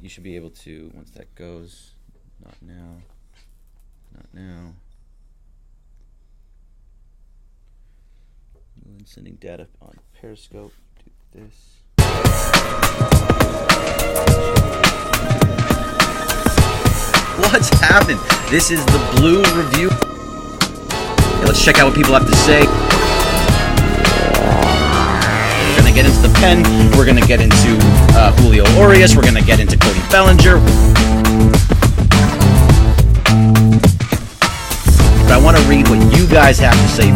you should be able to, once that goes, not now, not now. And sending data on Periscope. Do this. What's happening? This is the Blue Review. Okay, let's check out what people have to say. We're going to get into the pen. We're going to get into Julio Urias. We're going to get into Cody Bellinger. But I want to read what you guys have to say.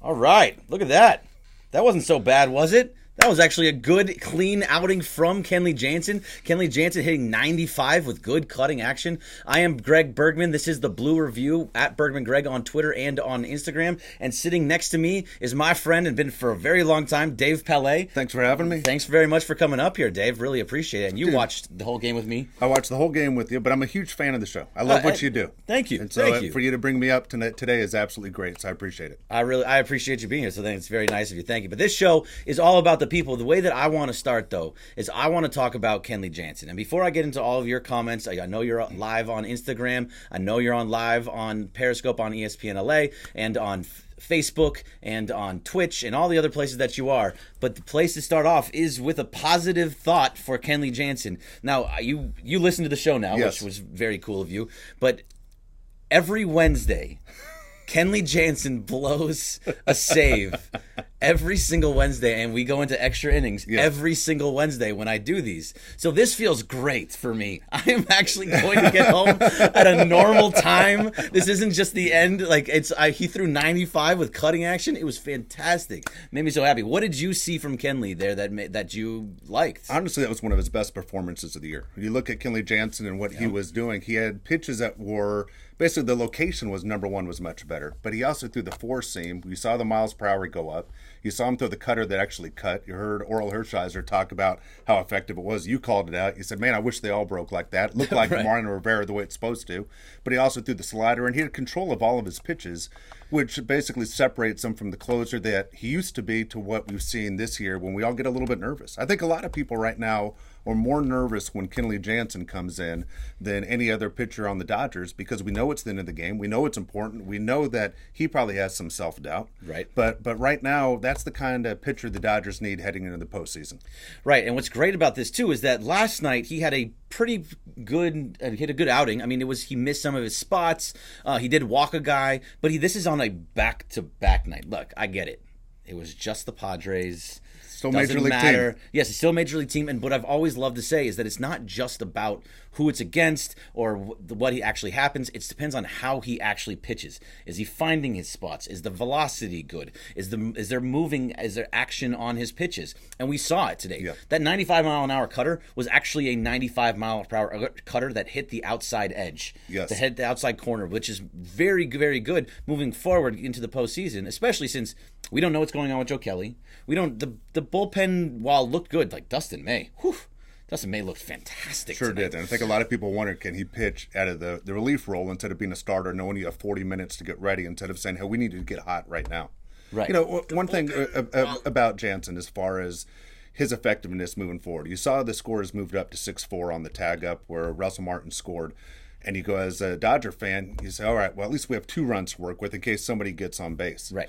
All right, look at that. That wasn't so bad, was it? That was actually a good, clean outing from Kenley Jansen. Kenley Jansen hitting 95 with good cutting action. I am Greg Bergman. This is the Blue Review at Bergman Greg on Twitter and on Instagram. And sitting next to me is my friend and been for a very long time, Dave Pele. Thanks for having me. Thanks very much for coming up here, Dave. Really appreciate it. And you watched the whole game with me. I watched the whole game with you, but I'm a huge fan of the show. I love what you do. Thank you. And so Thank you. For you to bring me up today is absolutely great, so I appreciate it. I appreciate you being here, so then it's very nice of you. Thank you. But this show is all about the people. The way that I want to start, though, is I want to talk about Kenley Jansen. And before I get into all of your comments, I know you're live on Instagram. I know you're on live on Periscope on ESPN LA and on Facebook and on Twitch and all the other places that you are. But the place to start off is with a positive thought for Kenley Jansen. Now, you listen to the show now, yes, which was very cool of you. But every Wednesday, Kenley Jansen blows a save every single Wednesday, and we go into extra innings every single Wednesday when I do these. So this feels great for me. I am actually going to get home at a normal time. This isn't just the end. Like he threw 95 with cutting action. It was fantastic. Made me so happy. What did you see from Kenley there that you liked? Honestly, that was one of his best performances of the year. You look at Kenley Jansen and what he was doing. He had pitches that were basically the location was number one, was much better. But he also threw the four seam. You saw the miles per hour go up. You saw him throw the cutter that actually cut. You heard Oral Hershiser talk about how effective it was. You called it out. You said, man, I wish they all broke like that. It looked like right. Mariano Rivera the way it's supposed to. But he also threw the slider, and he had control of all of his pitches, which basically separates him from the closer that he used to be to what we've seen this year when we all get a little bit nervous. I think a lot of people right now are more nervous when Kenley Jansen comes in than any other pitcher on the Dodgers because we know it's the end of the game. We know it's important. We know that he probably has some self-doubt. Right. But right now, that's the kind of pitcher the Dodgers need heading into the postseason. Right. And what's great about this, too, is that last night he had a pretty good hit a good outing. I mean, he missed some of his spots. He did walk a guy, but this is on a back-to-back night. Look, I get it. It was just the Padres. Still Major League team. Yes, it's still a Major League team, and what I've always loved to say is that it's not just about who it's against or what he actually happens. It depends on how he actually pitches. Is he finding his spots? Is the velocity good? Is there action on his pitches? And we saw it today. Yeah. That 95-mile-an-hour cutter was actually a 95-mile-per-hour cutter that hit the outside edge. Yes. That hit the outside corner, which is very, very good moving forward into the postseason, especially since we don't know what's going on with Joe Kelly. We don't. The bullpen, while looked good, like Dustin May. Dustin May looked fantastic. Sure tonight. did. And I think a lot of people wondered, can he pitch out of the relief role instead of being a starter, knowing you have 40 minutes to get ready, instead of saying, hey, we need to get hot right now. Right. You know, one thing about Jansen as far as his effectiveness moving forward, you saw the scores moved up to 6-4 on the tag up where Russell Martin scored. And you go, as a Dodger fan, you say, all right, well, at least we have 2 runs to work with in case somebody gets on base. Right.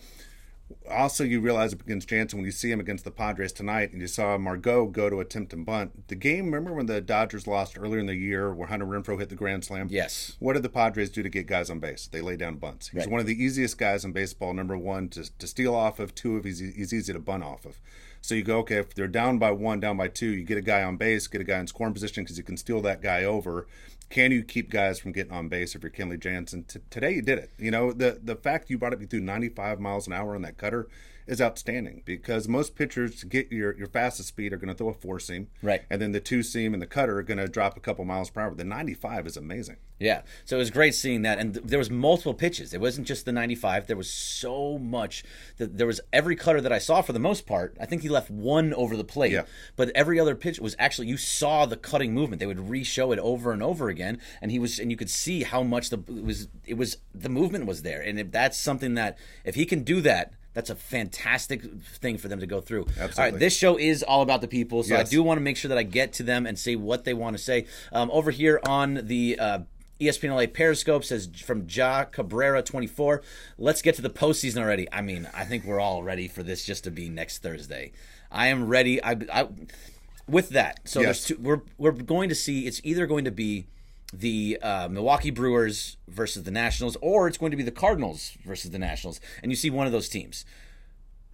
Also, you realize against Jansen, when you see him against the Padres tonight, and you saw Margot go to attempt and bunt. The game, remember when the Dodgers lost earlier in the year where Hunter Renfroe hit the grand slam? Yes. What did the Padres do to get guys on base? They lay down bunts. He's one of the easiest guys in baseball, number one, to steal off of, 2, if he's easy to bunt off of. So you go, okay, if they're down by 1, down by 2, you get a guy on base, get a guy in scoring position because you can steal that guy over, Can you keep guys from getting on base if you're Kenley Jansen? Today you did it. You know, the fact you brought it through 95 miles an hour on that cutter is outstanding, because most pitchers to get your fastest speed are going to throw a 4-seam. Right. And then the 2-seam and the cutter are going to drop a couple miles per hour. The 95 is amazing. Yeah. So it was great seeing that. And there was multiple pitches. It wasn't just the 95. There was so much. There was every cutter that I saw for the most part. I think he left one over the plate. Yeah. But every other pitch was actually, you saw the cutting movement. They would re-show it over and over again. And you could see how much the movement was there. And if that's something that, if he can do that, that's a fantastic thing for them to go through. Absolutely. All right, this show is all about the people, so Yes. I do want to make sure that I get to them and say what they want to say. Over here on the ESPN LA Periscope says from Ja Cabrera 24, let's get to the postseason already. I mean, I think we're all ready for this just to be next Thursday. I am ready. With that, so Yes. there's two. We're going to see. It's either going to be the Milwaukee Brewers versus the Nationals, or it's going to be the Cardinals versus the Nationals, and you see one of those teams.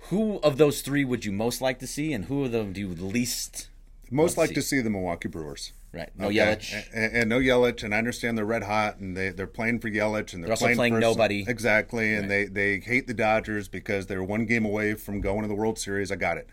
Who of those three would you most like to see, and who of them do you least Most like see? to see the Milwaukee Brewers. Right, no Yelich. And no Yelich, and I understand they're red hot, and they're playing for Yelich, and they're also playing for nobody. Exactly, and they hate the Dodgers because they're one game away from going to the World Series. I got it.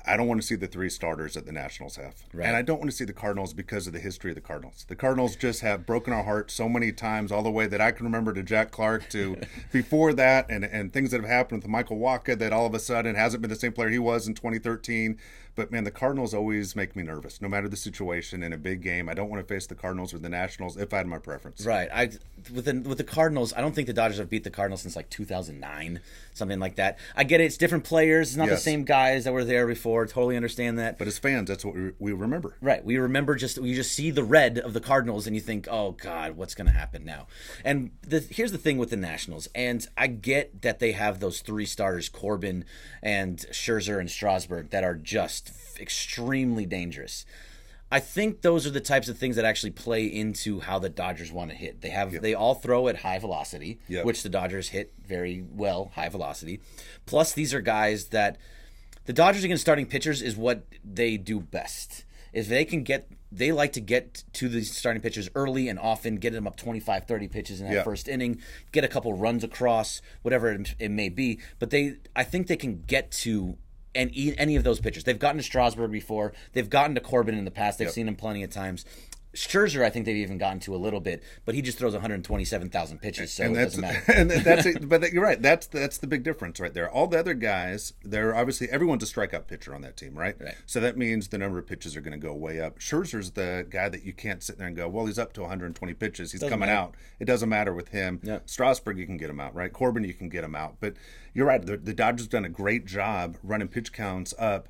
I don't want to see the three starters that the Nationals have. Right. And I don't want to see the Cardinals because of the history of the Cardinals. The Cardinals just have broken our hearts so many times, all the way that I can remember to Jack Clark to before that, and things that have happened with Michael Wacha that all of a sudden hasn't been the same player he was in 2013. But, man, the Cardinals always make me nervous, no matter the situation in a big game. I don't want to face the Cardinals or the Nationals if I had my preference. Right. With the Cardinals, I don't think the Dodgers have beat the Cardinals since like 2009, something like that. I get it. It's different players. It's not the Yes. same guys that were there before. Totally understand that. But as fans, that's what we remember. Right. We remember you just see the red of the Cardinals and you think, oh, God, what's going to happen now? And here's the thing with the Nationals. And I get that they have those three starters, Corbin and Scherzer and Strasburg, that are just extremely dangerous. I think those are the types of things that actually play into how the Dodgers want to hit. They all throw at high velocity, Yep. which the Dodgers hit very well, high velocity. Plus, these are guys that the Dodgers against starting pitchers is what they do best. If they like to get to the starting pitchers early and often, get them up 25, 30 pitches in that Yeah. first inning, get a couple runs across, whatever it may be. But I think they can get to any of those pitchers. They've gotten to Strasburg before. They've gotten to Corbin in the past. They've seen him plenty of times. Scherzer, I think they've even gotten to a little bit, but he just throws 127,000 pitches, so it doesn't matter. And that's it. But you're right. That's the big difference right there. All the other guys, they're obviously everyone's a strikeout pitcher on that team, right? Right. So that means the number of pitches are going to go way up. Scherzer's the guy that you can't sit there and go, well, he's up to 120 pitches. He's coming matter. out. It doesn't matter with him. Yeah. Strasburg, you can get him out, right? Corbin, you can get him out. But you're right. The Dodgers done a great job running pitch counts up.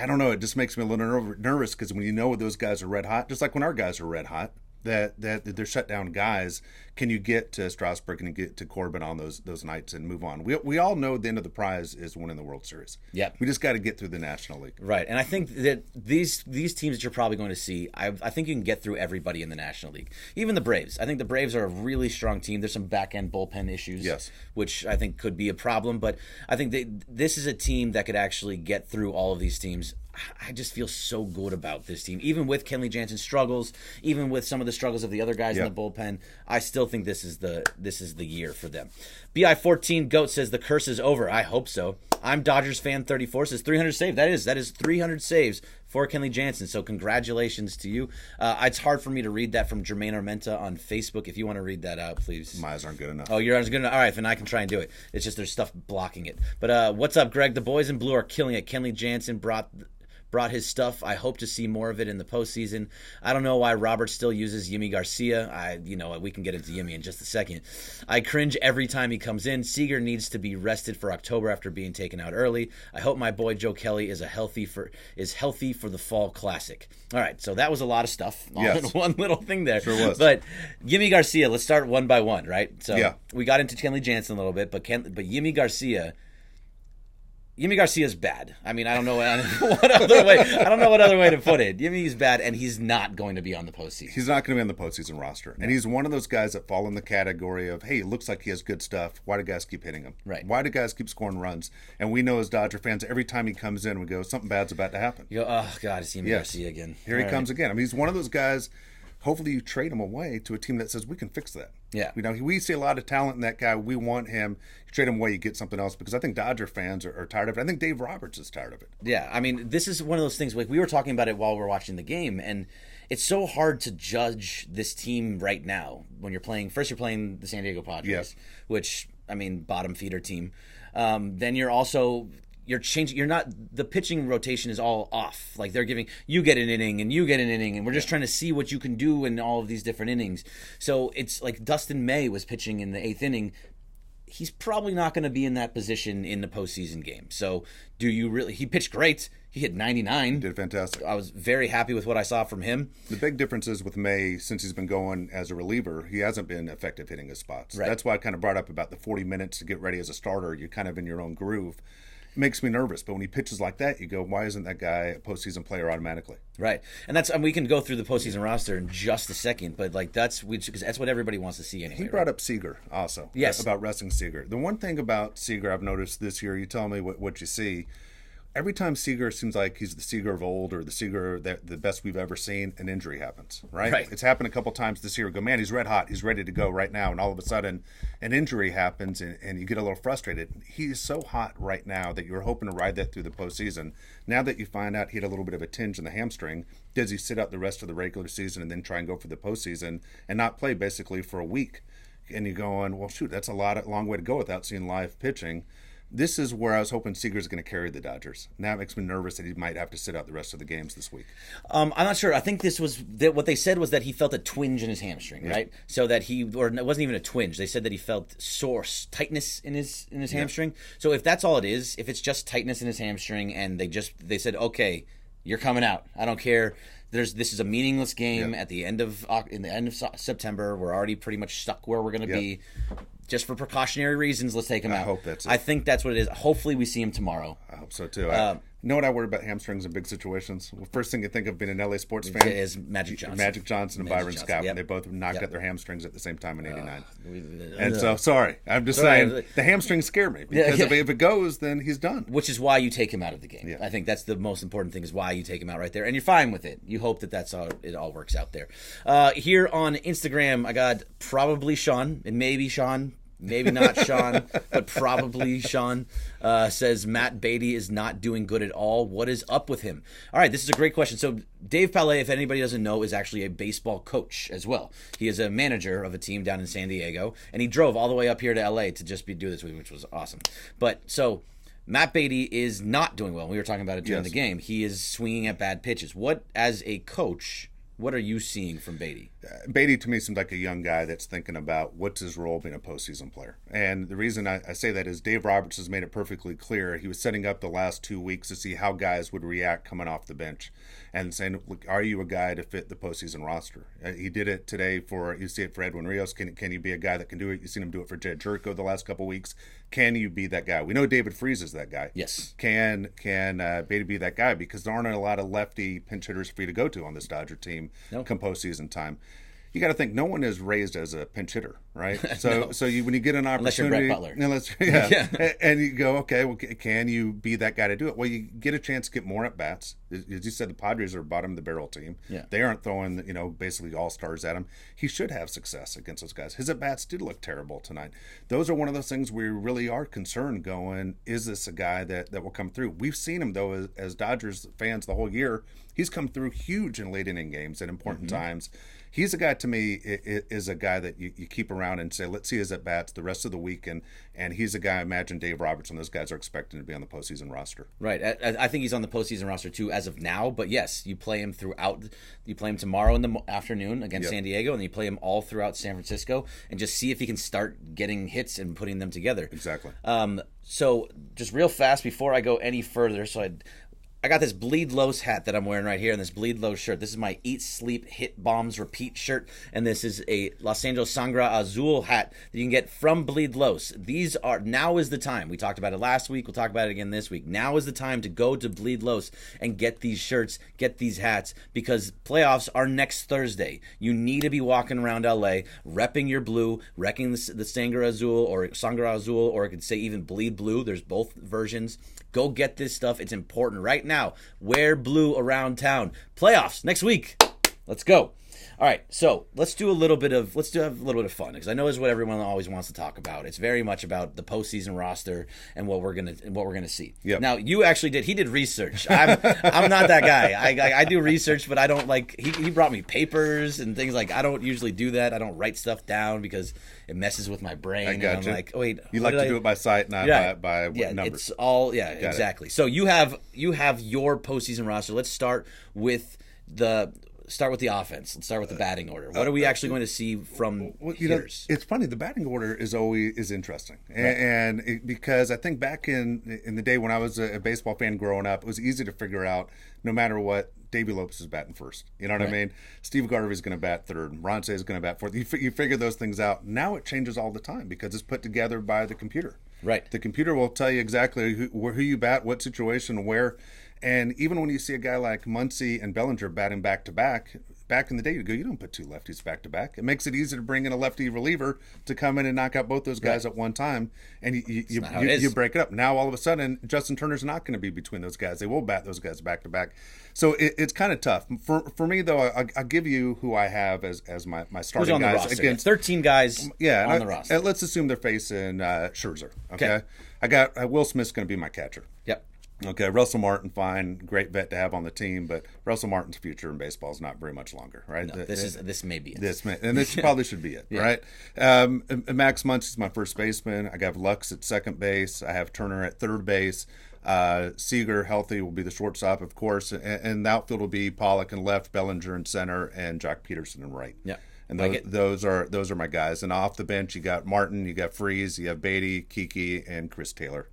I don't know. It just makes me a little nervous because when you know those guys are red hot, just like when our guys are red hot, that they're shut down guys. Can you get to Strasburg and get to Corbin on those nights and move on? We all know the end of the prize is winning the World Series. Yep. We just got to get through the National League. Right, and I think that these teams that you're probably going to see, I think you can get through everybody in the National League. Even the Braves. I think the Braves are a really strong team. There's some back-end bullpen issues, Yes. which I think could be a problem, but I think this is a team that could actually get through all of these teams. I just feel so good about this team. Even with Kenley Jansen's struggles, even with some of the struggles of the other guys in the bullpen, I still think this is the year for them. BI14 Goat says the curse is over. I hope so. I'm Dodgers fan 34 says 300 saves. That is 300 saves for Kenley Jansen. So congratulations to you. It's hard for me to read that from Jermaine Armenta on Facebook. If you want to read that out, please. My eyes aren't good enough. Oh, your eyes are good enough. All right, then I can try and do it. It's just there's stuff blocking it. But what's up, Greg? The boys in blue are killing it. Kenley Jansen brought his stuff. I hope to see more of it in the postseason. I don't know why Robert still uses Yimi Garcia. We can get into Yimi in just a second. I cringe every time he comes in. Seager needs to be rested for October after being taken out early. I hope my boy Joe Kelly is healthy for the Fall Classic. All right, so that was a lot of stuff all in one little thing there. Sure was. But Yimi Garcia, let's start one by one, right? So Yeah. we got into Kenley Jansen a little bit, but Yimi Garcia. Yimi Garcia's bad. I mean, I don't know what other way. I don't know what other way to put it. Yimi's bad, and he's not going to be on the postseason. He's not going to be on the postseason roster. And he's one of those guys that fall in the category of, hey, it looks like he has good stuff. Why do guys keep hitting him? Right. Why do guys keep scoring runs? And we know as Dodger fans, every time he comes in, we go, something bad's about to happen. You go, oh, God, it's Yimi Garcia again. Here he comes again. I mean, he's one of those guys, hopefully you trade him away to a team that says we can fix that. Yeah. We see a lot of talent in that guy. We want him. You trade him away, you get something else, because I think Dodger fans are tired of it. I think Dave Roberts is tired of it. Yeah, I mean, this is one of those things, like we were talking about it while we were watching the game, and it's so hard to judge this team right now when you're playing the San Diego Padres, which, I mean, bottom feeder team. Then you're changing. You're not, the pitching rotation is all off. Like they're giving, you get an inning and you get an inning, and we're just trying to see what you can do in all of these different innings. So it's like Dustin May was pitching in the 8th inning. He's probably not going to be in that position in the postseason game. So he pitched great. He hit 99. He did fantastic. I was very happy with what I saw from him. The big difference is with May, since he's been going as a reliever, he hasn't been effective hitting his spots. Right. That's why I kind of brought up about the 40 minutes to get ready as a starter. You're kind of in your own groove. It makes me nervous. But when he pitches like that, you go, why isn't that guy a postseason player automatically? Right. And we can go through the postseason roster in just a second, but like because that's what everybody wants to see anyway. He brought up Seager also. Yes. About resting Seager. The one thing about Seager I've noticed this year, you tell me what you see. Every time Seager seems like he's the Seager of old, or the Seager the best we've ever seen, an injury happens, right? It's happened a couple times this year. Go, man, he's red hot. He's ready to go right now. And all of a sudden, an injury happens, and you get a little frustrated. He's so hot right now that you're hoping to ride that through the postseason. Now that you find out he had a little bit of a tinge in the hamstring, does he sit out the rest of the regular season and then try and go for the postseason and not play basically for a week? And you're going, well, shoot, that's a long way to go without seeing live pitching. This is where I was hoping Seager's going to carry the Dodgers. Now it makes me nervous that he might have to sit out the rest of the games this week. I'm not sure. I think what they said was that he felt a twinge in his hamstring, right? So that it wasn't even a twinge. They said that he felt tightness in his hamstring. So if that's all it is, if it's just tightness in his hamstring, and they said, okay, you're coming out. I don't care. This is a meaningless game at the end of September. We're already pretty much stuck where we're going to be. Just for precautionary reasons, let's take him out. I hope that's it. I think that's what it is. Hopefully we see him tomorrow. I hope so, too. You know what I worry about hamstrings in big situations? Well, first thing you think of being an LA sports fan is Magic Johnson. Magic Johnson and Byron Scott, when they both knocked out their hamstrings at the same time in '89. And so, sorry. I'm just saying, the hamstrings scare me. Because if it goes, then he's done. Which is why you take him out of the game. I think that's the most important thing, is why you take him out right there. And you're fine with it. You hope that's how it all works out there. Here on Instagram, I got probably Sean, and maybe Sean. Maybe not Sean, but probably Sean, says Matt Beatty is not doing good at all. What is up with him? All right, this is a great question. So Dave Palais, if anybody doesn't know, is actually a baseball coach as well. He is a manager of a team down in San Diego, and he drove all the way up here to L.A. to just do this, which was awesome. But so Matt Beatty is not doing well. We were talking about it during the game. He is swinging at bad pitches. As a coach, what are you seeing from Beatty? Beatty, to me, seems like a young guy that's thinking about what's his role being a postseason player. And the reason I say that is Dave Roberts has made it perfectly clear. He was setting up the last 2 weeks to see how guys would react coming off the bench and saying, look, are you a guy to fit the postseason roster? He did it today you see it for Edwin Rios. Can you be a guy that can do it? You've seen him do it for Jed Jerko the last couple of weeks. Can you be that guy? We know David Freese is that guy. Yes. Can Beatty be that guy? Because there aren't a lot of lefty pinch hitters for you to go to on this Dodger team come postseason time. You got to think no one is raised as a pinch hitter, right? So when you get an opportunity, unless you're Brett Butler, and you go, okay, well, can you be that guy to do it? Well, you get a chance to get more at bats. As you said, the Padres are a bottom of the barrel team. Yeah. They aren't throwing basically all stars at him. He should have success against those guys. His at bats did look terrible tonight. Those are one of those things where you really are concerned. Going, is this a guy that will come through? We've seen him though as Dodgers fans the whole year. He's come through huge in late inning games at important times. He's a guy, to me, is a guy that you keep around and say, let's see his at-bats the rest of the week. And he's a guy, I imagine Dave Roberts and those guys are expecting to be on the postseason roster. Right. I think he's on the postseason roster, too, as of now. But, yes, you play him throughout. You play him tomorrow in the afternoon against San Diego, and then you play him all throughout San Francisco and just see if he can start getting hits and putting them together. Exactly. So just real fast before I go any further, I got this Bleed Los hat that I'm wearing right here, and this Bleed Los shirt. This is my Eat, Sleep, Hit, Bombs, Repeat shirt, and this is a Los Angeles Sangra Azul hat that you can get from Bleed Los. Now is the time. We talked about it last week. We'll talk about it again this week. Now is the time to go to Bleed Los and get these shirts, get these hats, because playoffs are next Thursday. You need to be walking around LA, repping your blue, wrecking the Sangra Azul, or Sangra Azul, or I could say even Bleed Blue. There's both versions. Go get this stuff. It's important right now. Wear blue around town. Playoffs next week. Let's go. All right, so let's do a little bit of fun because I know is what everyone always wants to talk about. It's very much about the postseason roster and what we're gonna see. Yep. Now you actually did. He did research. I'm not that guy. I do research, but I don't like. He brought me papers and things like. I don't usually do that. I don't write stuff down because it messes with my brain. I got and you. I'm like, oh, wait, you like to do it by sight, not by numbers. It's all exactly. So you have your postseason roster. Let's start with the offense. Let's start with the batting order. What are we actually going to see from hitters? It's funny. The batting order is interesting, right. Because I think back in the day when I was a baseball fan growing up, it was easy to figure out no matter what. Davey Lopes is batting first. You know what I mean? Steve Garvey's going to bat third. Ronce is going to bat fourth. You figure those things out. Now it changes all the time because it's put together by the computer. Right. The computer will tell you exactly who you bat, what situation, where. And even when you see a guy like Muncy and Bellinger batting back-to-back, back in the day, you don't put two lefties back-to-back. It makes it easy to bring in a lefty reliever to come in and knock out both those guys at one time, and you break it up. Now, all of a sudden, Justin Turner's not going to be between those guys. They will bat those guys back-to-back. So it's kind of tough. For me, though, I'll give you who I have as my starting on the guys. Roster? Against 13 guys on the roster. Let's assume they're facing Scherzer, okay? I got Will Smith's going to be my catcher. Yep. Okay, Russell Martin, fine, great vet to have on the team, but Russell Martin's future in baseball is not very much longer, right? No, this may be it. This probably should be it, right? Max Muncy's my first baseman. I got Lux at second base. I have Turner at third base. Seager, healthy, will be the shortstop, of course, and the outfield will be Pollock in left, Bellinger in center, and Jock Peterson in right. Yeah. And those are my guys. And off the bench, you got Martin, you got Freese, you have Beatty, Kiki, and Chris Taylor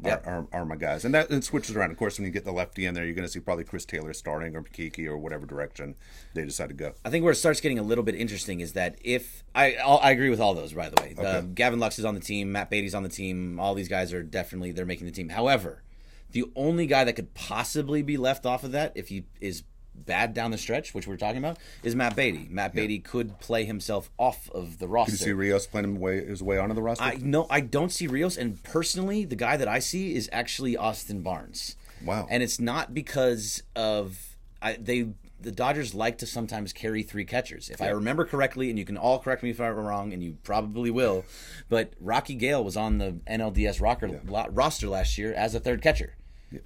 are my guys. And that switches around. Of course, when you get the lefty in there, you're going to see probably Chris Taylor starting or Kiki or whatever direction they decide to go. I think where it starts getting a little bit interesting is that if I agree with all those, by the way. Okay. Gavin Lux is on the team, Matt Beatty's on the team. All these guys are definitely they're making the team. However, the only guy that could possibly be left off of that if he is bad down the stretch, which we're talking about, is Matt Beatty. Matt Beatty could play himself off of the roster. Could you see Rios playing his way onto the roster? I don't see Rios, and personally, the guy that I see is actually Austin Barnes. Wow. And it's not because of the Dodgers like to sometimes carry three catchers. If I remember correctly, and you can all correct me if I'm wrong, and you probably will, but Rocky Gale was on the NLDS roster last year as a third catcher.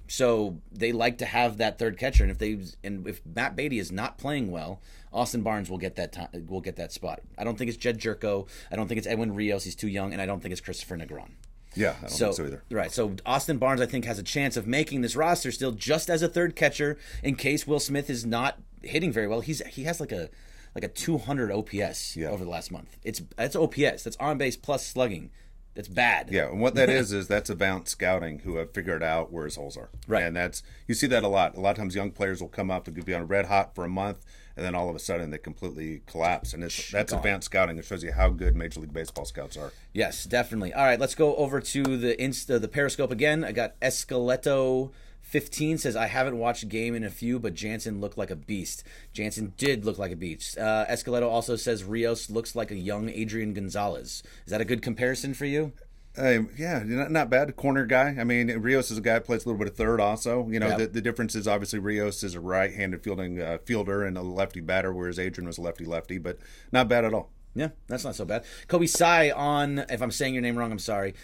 So they like to have that third catcher, and if Matt Beatty is not playing well, Austin Barnes will get that time, will get that spot. I don't think it's Jed Jerko. I don't think it's Edwin Rios. He's too young, and I don't think it's Christopher Negron. Yeah, I don't think so either. Right. So Austin Barnes, I think, has a chance of making this roster still just as a third catcher in case Will Smith is not hitting very well. He has like a 200 OPS over the last month. That's OPS. That's on base plus slugging. That's bad. Yeah, and what that is that's advanced scouting who have figured out where his holes are. Right. And you see that a lot. A lot of times young players will come up, they'll be on red hot for a month, and then all of a sudden they completely collapse. And that's advanced scouting. It shows you how good Major League Baseball scouts are. Yes, definitely. All right, let's go over to the Periscope again. I got Escaleto 15 says, I haven't watched a game in a few, but Jansen looked like a beast. Jansen did look like a beast. Escaleto also says Rios looks like a young Adrian Gonzalez. Is that a good comparison for you? Yeah, not bad. Corner guy. I mean, Rios is a guy who plays a little bit of third also. The difference is obviously Rios is a right-handed fielder and a lefty batter, whereas Adrian was a lefty-lefty, but not bad at all. Yeah, that's not so bad. Kobe Sai on, if I'm saying your name wrong, I'm sorry.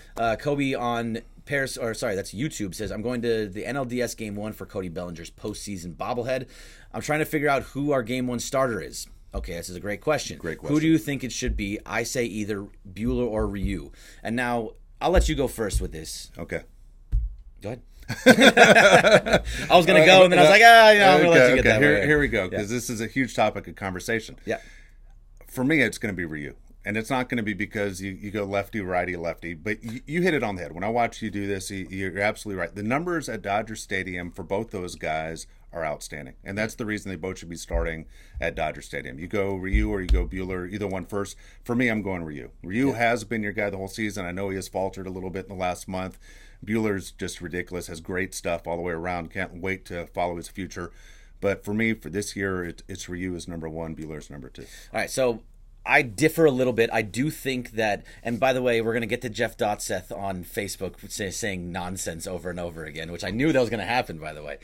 Kobe on that's YouTube, says, I'm going to the NLDS Game 1 for Cody Bellinger's postseason bobblehead. I'm trying to figure out who our Game 1 starter is. Okay, this is a great question. Who do you think it should be? I say either Buehler or Ryu. And now, I'll let you go first with this. Okay. Go ahead. I was going to go, and then I was like, I'm going to let you get that. Here we go, because this is a huge topic of conversation. Yeah. For me, it's going to be Ryu. And it's not going to be because you go lefty, righty, lefty. But you hit it on the head. When I watch you do this, you're absolutely right. The numbers at Dodger Stadium for both those guys are outstanding. And that's the reason they both should be starting at Dodger Stadium. You go Ryu or you go Buehler, either one first. For me, I'm going Ryu. Ryu has been your guy the whole season. I know he has faltered a little bit in the last month. Buehler's just ridiculous, has great stuff all the way around. Can't wait to follow his future. But for me, for this year, it's Ryu is number one, Buehler's number two. All right, so I differ a little bit. I do think that, and by the way, we're going to get to Jeff Dotseth on Facebook saying nonsense over and over again, which I knew that was going to happen, by the way.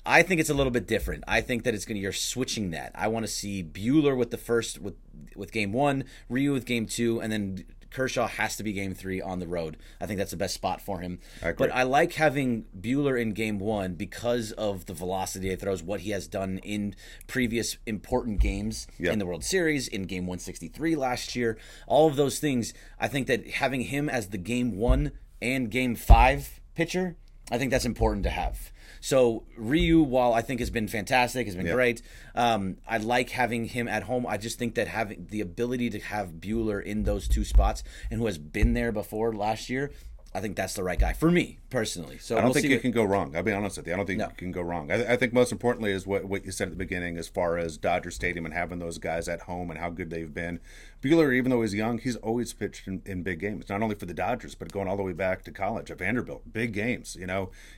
I think it's a little bit different. I think that you're switching that. I want to see Buehler with the first, with game 1, Ryu with game 2, and then Kershaw has to be game 3 on the road. I think that's the best spot for him. But I like having Buehler in game 1 because of the velocity he throws, what he has done in previous important games in the World Series, in game 163 last year, all of those things. I think that having him as the game 1 and game 5 pitcher, I think that's important to have. So Ryu, while I think has been fantastic, has been great, I like having him at home. I just think that having the ability to have Buehler in those 2 spots and who has been there before last year, I think that's the right guy for me personally. So I don't think you can go wrong. I'll be honest with you. I don't think you can go wrong. I think most importantly is what you said at the beginning as far as Dodger Stadium and having those guys at home and how good they've been. Buehler, even though he's young, he's always pitched in big games, not only for the Dodgers, but going all the way back to college at Vanderbilt. Big games,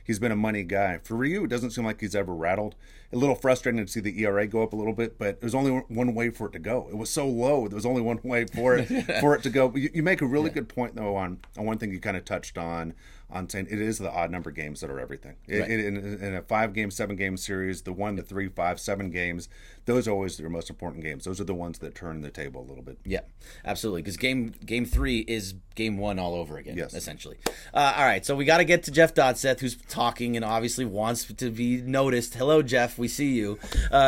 He's been a money guy. For Ryu, it doesn't seem like he's ever rattled. A little frustrating to see the ERA go up a little bit, but there's only one way for it to go. It was so low. There was only one way for it to go. You make a really good point, though, on one thing you kind of touched on saying it is the odd number games that are everything. Right. In a 5-game, 7-game series, the 1 to 3, 5, 7 games, those are always their most important games. Those are the ones that turn the table a little bit. Yeah, absolutely. Because game 3 is game 1 all over again, essentially. All right, so we got to get to Jeff Dotseth, who's talking and obviously wants to be noticed. Hello, Jeff. We see you.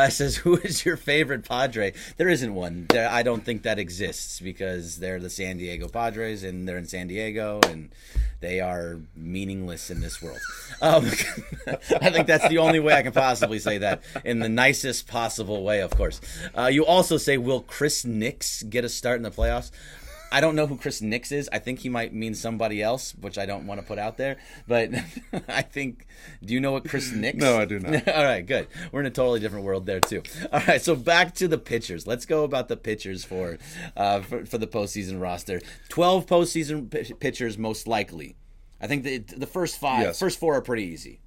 Says, who is your favorite Padre? There isn't one. I don't think that exists because they're the San Diego Padres and they're in San Diego and they are meaningless in this world. I think that's the only way I can possibly say that in the nicest possible way, of course. You also say, will Chris Nix get a start in the playoffs? I don't know who Chris Nix is. I think he might mean somebody else, which I don't want to put out there. But I think, do you know what Chris Nix? No, I do not. All right, good. We're in a totally different world there too. All right, so back to the pitchers. Let's go about the pitchers for the postseason roster. 12 postseason pitchers most likely. I think the first 4 are pretty easy.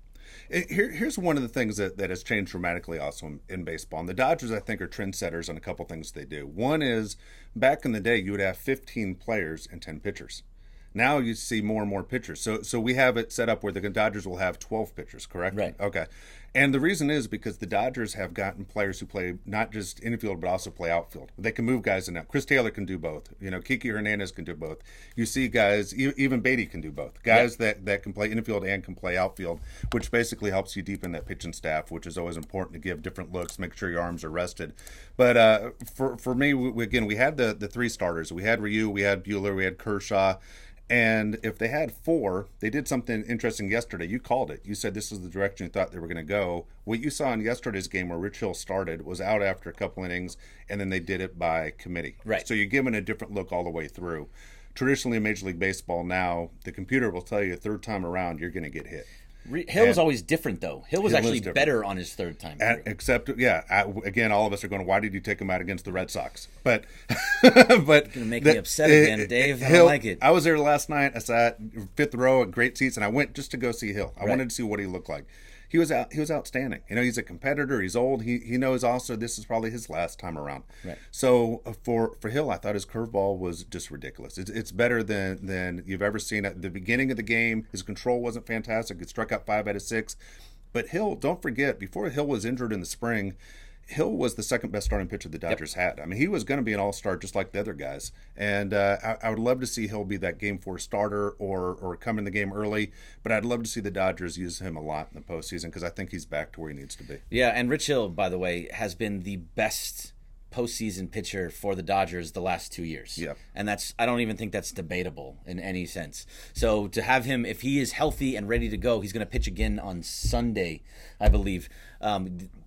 Here's one of the things that has changed dramatically also in baseball. And the Dodgers, I think, are trendsetters on a couple things they do. One is, back in the day, you would have 15 players and 10 pitchers. Now you see more and more pitchers. So we have it set up where the Dodgers will have 12 pitchers, correct? Right. Okay. And the reason is because the Dodgers have gotten players who play not just infield but also play outfield. They can move guys in and out. Chris Taylor can do both. Kiki Hernandez can do both. You see guys, even Beatty can do both. Guys that can play infield and can play outfield, which basically helps you deepen that pitching staff, which is always important to give different looks, make sure your arms are rested. But for me, we had the 3 starters. We had Ryu, we had Buehler, we had Kershaw. And if they had 4, they did something interesting yesterday. You called it. You said this is the direction you thought they were going to go. What you saw in yesterday's game where Rich Hill started was out after a couple innings, and then they did it by committee. Right. So you're given a different look all the way through. Traditionally in Major League Baseball now, the computer will tell you 3rd time around you're going to get hit. Hill was always different, though. Hill was actually better on his 3rd time. Except, again, all of us are going, why did you take him out against the Red Sox? But you're going to make me upset again, Dave. I don't like it. I was there last night. I sat 5th row at great seats, and I went just to go see Hill. I wanted to see what he looked like. He was outstanding. He's a competitor. He's old. He knows also this is probably his last time around. Right. So for Hill, I thought his curveball was just ridiculous. It's better than you've ever seen. At the beginning of the game, his control wasn't fantastic. He struck out 5 out of 6. But Hill, don't forget, before Hill was injured in the spring, Hill was the 2nd best starting pitcher the Dodgers had. I mean, he was going to be an all-star just like the other guys. And I would love to see Hill be that Game 4 starter or come in the game early. But I'd love to see the Dodgers use him a lot in the postseason because I think he's back to where he needs to be. Yeah, and Rich Hill, by the way, has been the best postseason pitcher for the Dodgers the last 2 years. Yeah. And I don't even think that's debatable in any sense. So to have him, if he is healthy and ready to go, he's going to pitch again on Sunday, I believe.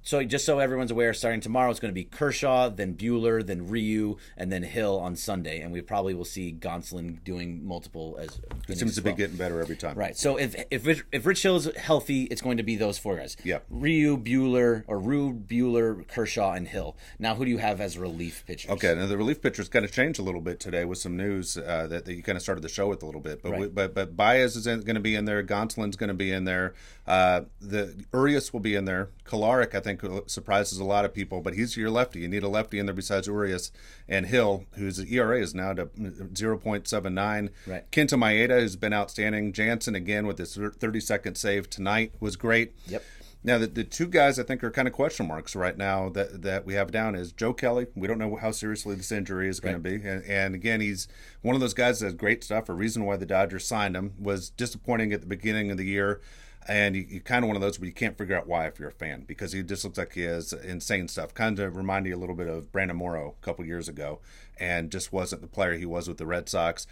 So just so everyone's aware, starting tomorrow, it's going to be Kershaw, then Buehler, then Ryu, and then Hill on Sunday. And we probably will see Gonsolin doing multiple as it seems to be getting better every time. Right. So if Rich Hill is healthy, it's going to be those 4 guys. Yeah. Ryu, Buehler, Kershaw, and Hill. Now, who do you have as relief pitchers? Okay. Now the relief pitchers kind of changed a little bit today with some news that you kind of started the show with a little bit. But but Baez is going to be in there. Gonsolin's going to be in there. The Urias will be in there. Kolarek, I think, surprises a lot of people, but he's your lefty. You need a lefty in there besides Urias and Hill, whose ERA is now to 0.79. Right. Kenta Maeda has been outstanding. Jansen, again, with his 30-second save tonight was great. Yep. Now, the two guys I think are kind of question marks right now that we have down is Joe Kelly. We don't know how seriously this injury is going to be. And again, he's one of those guys that has great stuff. A reason why the Dodgers signed him was disappointing at the beginning of the year. And you kind of one of those where you can't figure out why if you're a fan, because he just looks like he has insane stuff. Kind of remind you a little bit of Brandon Morrow a couple years ago, and just wasn't the player he was with the Red Sox.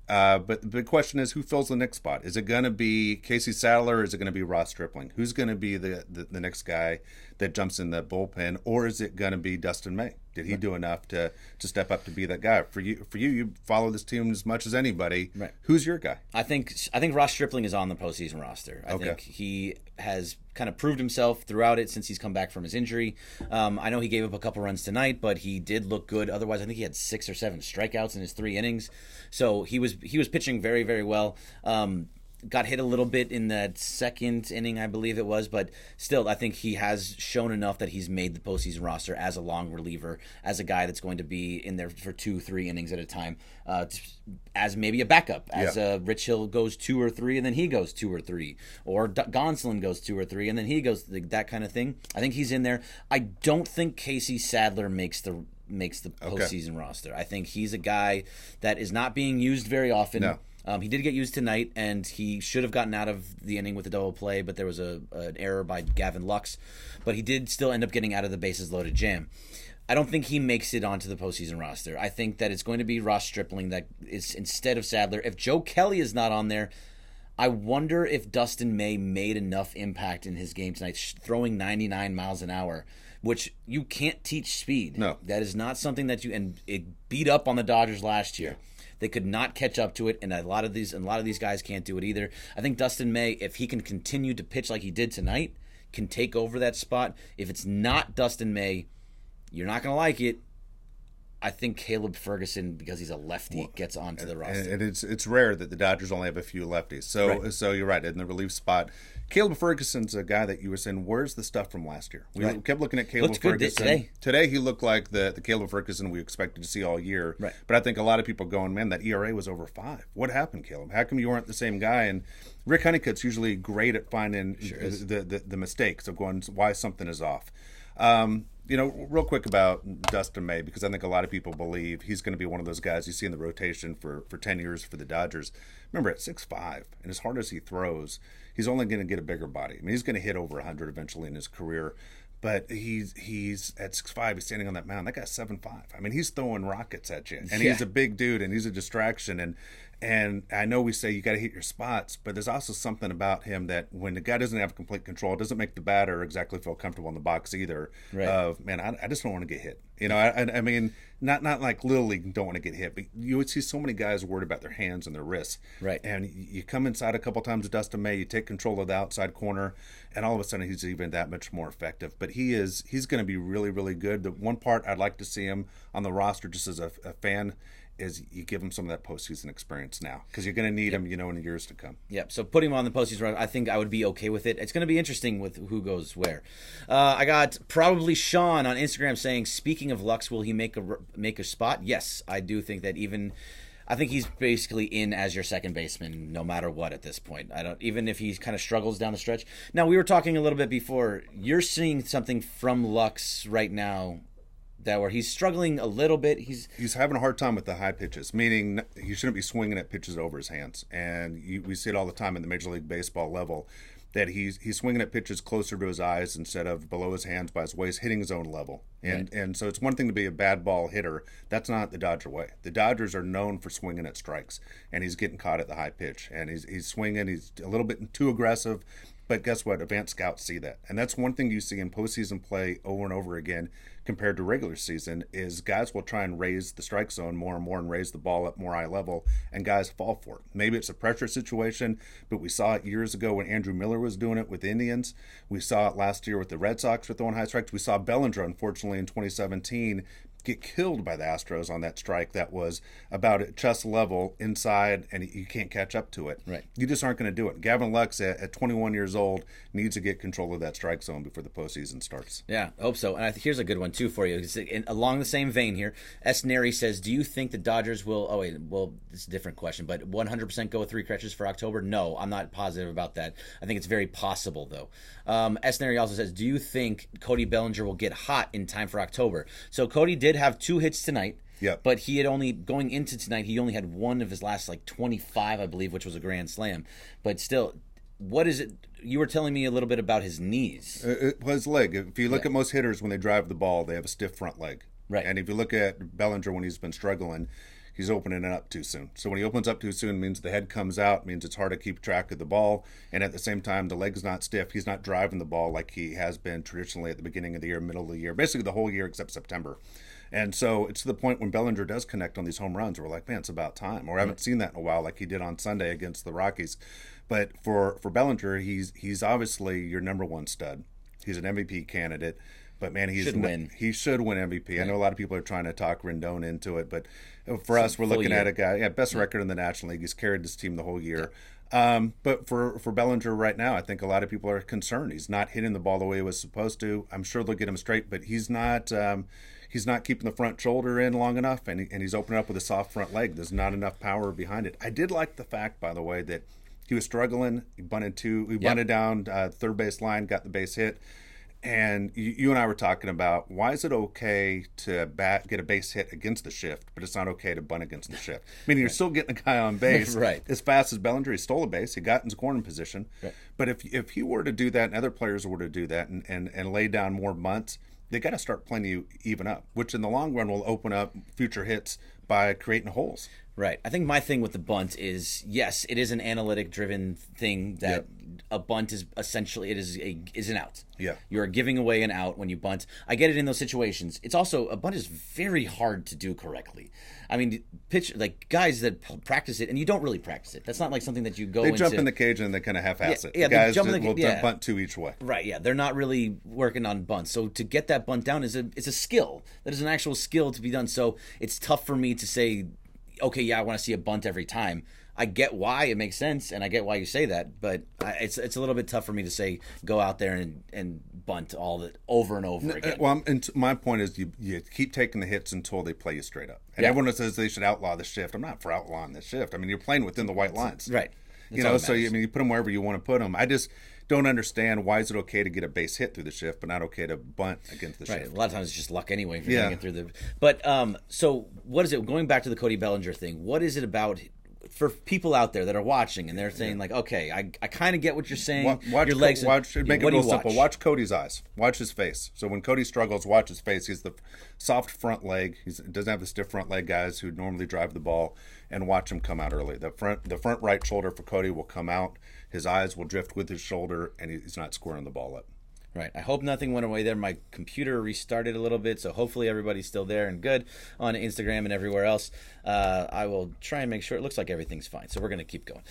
But the big question is, who fills the next spot? Is it going to be Casey Sadler, or is it going to be Ross Stripling? Who's going to be the next guy that jumps in the bullpen, or is it going to be Dustin May? Did he do enough to step up to be that guy? For you follow this team as much as anybody. Right. Who's your guy? I think Ross Stripling is on the postseason roster. I think he has kind of proved himself throughout it since he's come back from his injury. I know he gave up a couple runs tonight, but he did look good. Otherwise, I think he had 6 or 7 strikeouts in his 3 innings. So he was pitching very, very well. Got hit a little bit in that second inning, I believe it was, but still, I think he has shown enough that he's made the postseason roster as a long reliever, as a guy that's going to be in there for 2-3 innings at a time, as maybe a backup, as Rich Hill goes 2 or 3, and then he goes 2 or 3, or Gonsolin goes 2 or 3, and then he goes, that kind of thing. I think he's in there. I don't think Casey Sadler makes the postseason roster. I think he's a guy that is not being used very often. No. He did get used tonight, and he should have gotten out of the inning with a double play, but there was an error by Gavin Lux. But he did still end up getting out of the bases-loaded jam. I don't think he makes it onto the postseason roster. I think that it's going to be Ross Stripling that is instead of Sadler. If Joe Kelly is not on there, I wonder if Dustin May made enough impact in his game tonight, throwing 99 miles an hour, which you can't teach speed. No. That is not something that and it beat up on the Dodgers last year. They could not catch up to it, and a lot of these guys can't do it either. I think Dustin May, if he can continue to pitch like he did tonight, can take over that spot. If it's not Dustin May, you're not going to like it. I think Caleb Ferguson, because he's a lefty, gets onto the roster. And it's rare that the Dodgers only have a few lefties. So you're right, in the relief spot. Caleb Ferguson's a guy that you were saying, where's the stuff from last year? We kept looking at Caleb Ferguson. Today. Today he looked like the Caleb Ferguson we expected to see all year. Right. But I think a lot of people going, man, that ERA was over 5. What happened, Caleb? How come you weren't the same guy? And Rick Honeycutt's usually great at finding the mistakes of going why something is off. Real quick about Dustin May, because I think a lot of people believe he's going to be one of those guys you see in the rotation for 10 years for the Dodgers. Remember, at 6'5", and as hard as he throws, he's only going to get a bigger body. I mean, he's going to hit over 100 eventually in his career. But he's at 6'5", he's standing on that mound. That guy's 7'5". I mean, he's throwing rockets at you. And he's a big dude, and he's a distraction. And I know we say you got to hit your spots, but there's also something about him that when the guy doesn't have complete control, it doesn't make the batter exactly feel comfortable in the box either. Right. I just don't want to get hit. I mean, not like Little League don't want to get hit, but you would see so many guys worried about their hands and their wrists. Right. And you come inside a couple times with Dustin May, you take control of the outside corner, and all of a sudden he's even that much more effective. But he's going to be really, really good. The one part I'd like to see him on the roster just as a fan is you give him some of that postseason experience now, because you're going to need him, in the years to come. Yep. So putting him on the postseason, I think I would be okay with it. It's going to be interesting with who goes where. I got probably Sean on Instagram saying, speaking of Lux, will he make a spot? Yes, I do think that I think he's basically in as your second baseman no matter what at this point. Even if he kind of struggles down the stretch. Now, we were talking a little bit before. You're seeing something from Lux right now that where he's struggling a little bit. He's having a hard time with the high pitches, meaning he shouldn't be swinging at pitches over his hands. And we see it all the time in the Major League Baseball level, that he's swinging at pitches closer to his eyes instead of below his hands by his waist, hitting his own level. And so it's one thing to be a bad ball hitter. That's not the Dodger way. The Dodgers are known for swinging at strikes, and he's getting caught at the high pitch. And he's swinging. He's a little bit too aggressive. But guess what? Advanced scouts see that. And that's one thing you see in postseason play over and over again compared to regular season is guys will try and raise the strike zone more and more and raise the ball up more eye level, and guys fall for it. Maybe it's a pressure situation, but we saw it years ago when Andrew Miller was doing it with the Indians. We saw it last year with the Red Sox for throwing high strikes. We saw Bellinger, unfortunately, in 2017 get killed by the Astros on that strike that was about at chest level inside, and you can't catch up to it. Right. You just aren't going to do it. Gavin Lux at 21 years old needs to get control of that strike zone before the postseason starts. Yeah, I hope so. And here's a good one, too, for you. Along the same vein here, S. Neri says, do you think the Dodgers will, it's a different question, but 100% go with 3 catchers for October? No, I'm not positive about that. I think it's very possible, though. S. Neri also says, do you think Cody Bellinger will get hot in time for October? So Cody did have 2 hits tonight. Yep. But he had only, going into tonight, he only had 1 of his last 25, I believe, which was a grand slam. But still, what is it? You were telling me a little bit about his knees. His leg. If you look at most hitters when they drive the ball, they have a stiff front leg. Right. And if you look at Bellinger when he's been struggling, he's opening it up too soon. So when he opens up too soon, it means the head comes out, means it's hard to keep track of the ball. And at the same time, the leg's not stiff. He's not driving the ball like he has been traditionally at the beginning of the year, middle of the year, basically the whole year except September. And so it's to the point when Bellinger does connect on these home runs, we're like, man, it's about time. Or I haven't seen that in a while like he did on Sunday against the Rockies. But for Bellinger, he's obviously your number 1 stud. He's an MVP candidate. But, man, he should win MVP. Right. I know a lot of people are trying to talk Rendon into it. But for us, we're looking at a guy, best record in the National League. He's carried this team the whole year. But for Bellinger right now, I think a lot of people are concerned. He's not hitting the ball the way he was supposed to. I'm sure they'll get him straight, but he's not keeping the front shoulder in long enough, and he's opening up with a soft front leg. There's not enough power behind it. I did like the fact, by the way, that he was struggling. He bunted down third base line, got the base hit. And you and I were talking about, why is it okay to get a base hit against the shift, but it's not okay to bunt against the shift? Meaning you're still getting a guy on base right. as fast as Bellinger. He stole a base. He got in scoring position. Right. But if he were to do that and other players were to do that and lay down more bunts, they got to start playing you even up, which in the long run will open up future hits by creating holes. Right. I think my thing with the bunt is, yes, it is an analytic-driven thing that a bunt is essentially is an out. Yeah. You're giving away an out when you bunt. I get it in those situations. It's also, a bunt is very hard to do correctly. I mean, guys that practice it, and you don't really practice it. That's not like something that you go into. They jump in the cage and they kind of half-ass it. Yeah, the guys will bunt 2 each way. Right, yeah. They're not really working on bunts. So to get that bunt down is a skill. That is an actual skill to be done. So it's tough for me to say, okay, yeah, I want to see a bunt every time. I get why it makes sense, and I get why you say that, but it's a little bit tough for me to say go out there and bunt all that over and over again. Well, and my point is you keep taking the hits until they play you straight up. And everyone says they should outlaw the shift. I'm not for outlawing the shift. I mean, you're playing within the white lines. Right. So you put them wherever you want to put them. I just don't understand why is it okay to get a base hit through the shift, but not okay to bunt against the shift. Right. A lot of times it's just luck anyway if you're getting it through the. But so what is it? Going back to the Cody Bellinger thing, what is it about? For people out there that are watching and they're saying okay, I kind of get what you're saying. Watch your legs. Make it real simple. Watch Cody's eyes. Watch his face. So when Cody struggles, watch his face. He's the soft front leg. He doesn't have the stiff front leg guys who normally drive the ball. And watch him come out early. The front right shoulder for Cody will come out. His eyes will drift with his shoulder, and he's not squaring the ball up. Right. I hope nothing went away there. My computer restarted a little bit, so hopefully everybody's still there and good on Instagram and everywhere else. I will try and make sure. It looks like everything's fine, so we're going to keep going.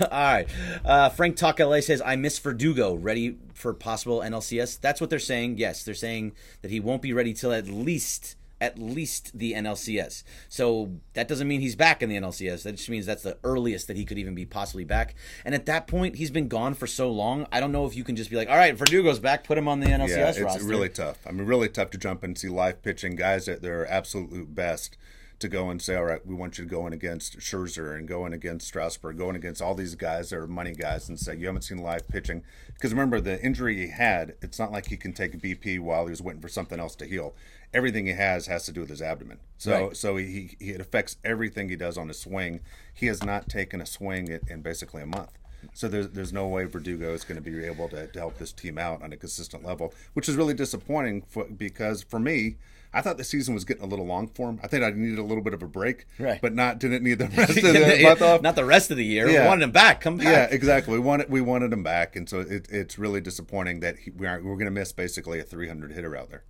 All right. Frank Talk LA says, I miss Verdugo. Ready for possible NLCS? That's what they're saying. Yes, they're saying that he won't be ready till at least the NLCS. So that doesn't mean he's back in the NLCS. That just means that's the earliest that he could even be possibly back. And at that point, he's been gone for so long. I don't know if you can just be like, all right, Verdugo's back, put him on the NLCS roster. It's really tough. I mean, really tough to jump and see live pitching guys at their absolute best to go and say, all right, we want you to go in against Scherzer and go in against Strasburg, going against all these guys that are money guys and say, you haven't seen live pitching. Because remember, the injury he had, it's not like he can take a BP while he was waiting for something else to heal. Everything he has to do with his abdomen. So it affects everything he does on his swing. He has not taken a swing in basically a month. So there's no way Verdugo is going to be able to help this team out on a consistent level, which is really disappointing because for me, I thought the season was getting a little long for him. I think I needed a little bit of a break, right? But didn't need the rest of the month off. Not the rest of the year. Yeah. We wanted him back. Come back. Yeah, exactly. We wanted him back, and so it's really disappointing that we're going to miss basically a 300 hitter out there.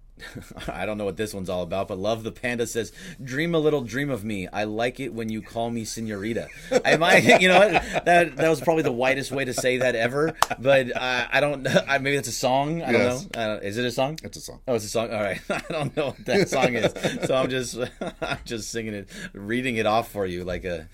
I don't know what this one's all about, but Love the Panda says, "Dream a little dream of me. I like it when you call me señorita." Am I? You know what? That was probably the whitest way to say that ever. But I don't. Maybe it's a song. I don't know. Is it a song? It's a song. Oh, it's a song. All right. I don't know what that song is, so I'm just singing it, reading it off for you like a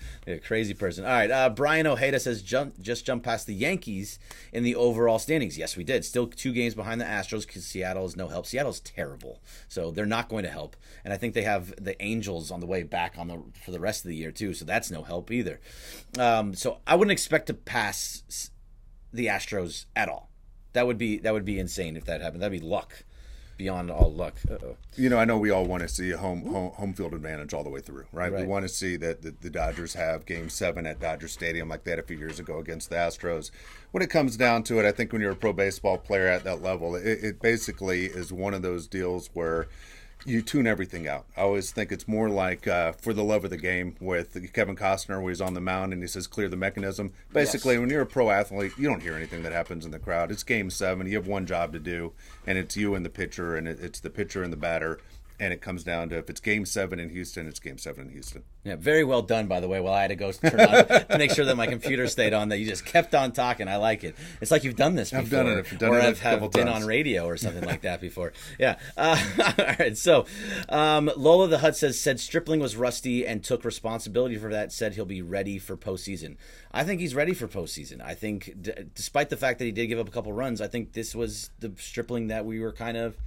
crazy person. All right. Brian Ojeda says, just jump past the Yankees in the overall standings. Yes, we did. Still 2 games behind the Astros because Seattle is no help. Seattle's terrible. So they're not going to help, and I think they have the Angels on the way back for the rest of the year too. So that's no help either. So I wouldn't expect to pass the Astros at all. That would be insane if that happened. That'd be luck, beyond all luck. Uh-oh. You know, I know we all want to see a home field advantage all the way through, right? We want to see that the Dodgers have Game 7 at Dodger Stadium like that a few years ago against the Astros. When it comes down to it, I think when you're a pro baseball player at that level, it basically is one of those deals where you tune everything out. I always think it's more like For the Love of the Game with Kevin Costner, where he's on the mound and he says, "Clear the mechanism." Basically, when you're a pro athlete, you don't hear anything that happens in the crowd. It's Game 7. You have one job to do, and it's you and the pitcher, and it's the pitcher and the batter. And it comes down to, if it's Game 7 in Houston, it's Game 7 in Houston. Yeah, very well done, by the way. While I had to go turn on to make sure that my computer stayed on, that you just kept on talking. I like it. It's like you've done this before. I've done it. Or I've been on radio or something like that before. Yeah. All right. So Lola the Hut said Stripling was rusty and took responsibility for that. Said he'll be ready for postseason. I think he's ready for postseason. I think, despite the fact that he did give up a couple runs, I think this was the Stripling that we were kind of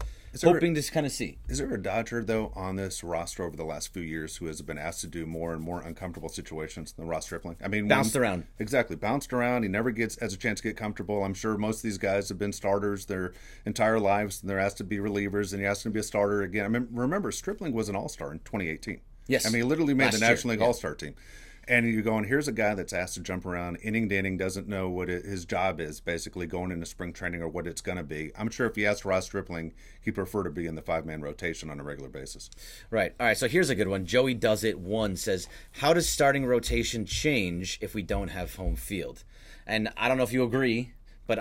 hoping to kind of see. Is there a Dodger, though, on this roster over the last few years who has been asked to do more and more uncomfortable situations than Ross Stripling? I mean, bounced around. Exactly. Bounced around. He never has a chance to get comfortable. I'm sure most of these guys have been starters their entire lives, and they're asked to be relievers, and he asked to be a starter again. I mean, remember, Stripling was an all-star in 2018. Yes. I mean, he literally made the National League yeah. All-Star team. And you're going, here's a guy that's asked to jump around inning to inning, doesn't know what his job is, basically going into spring training or what it's going to be. I'm sure if you asked Ross Stripling, he'd prefer to be in the 5-man rotation on a regular basis. Right. All right, so here's a good one. Joey Does It 1 says, how does starting rotation change if we don't have home field? And I don't know if you agree, but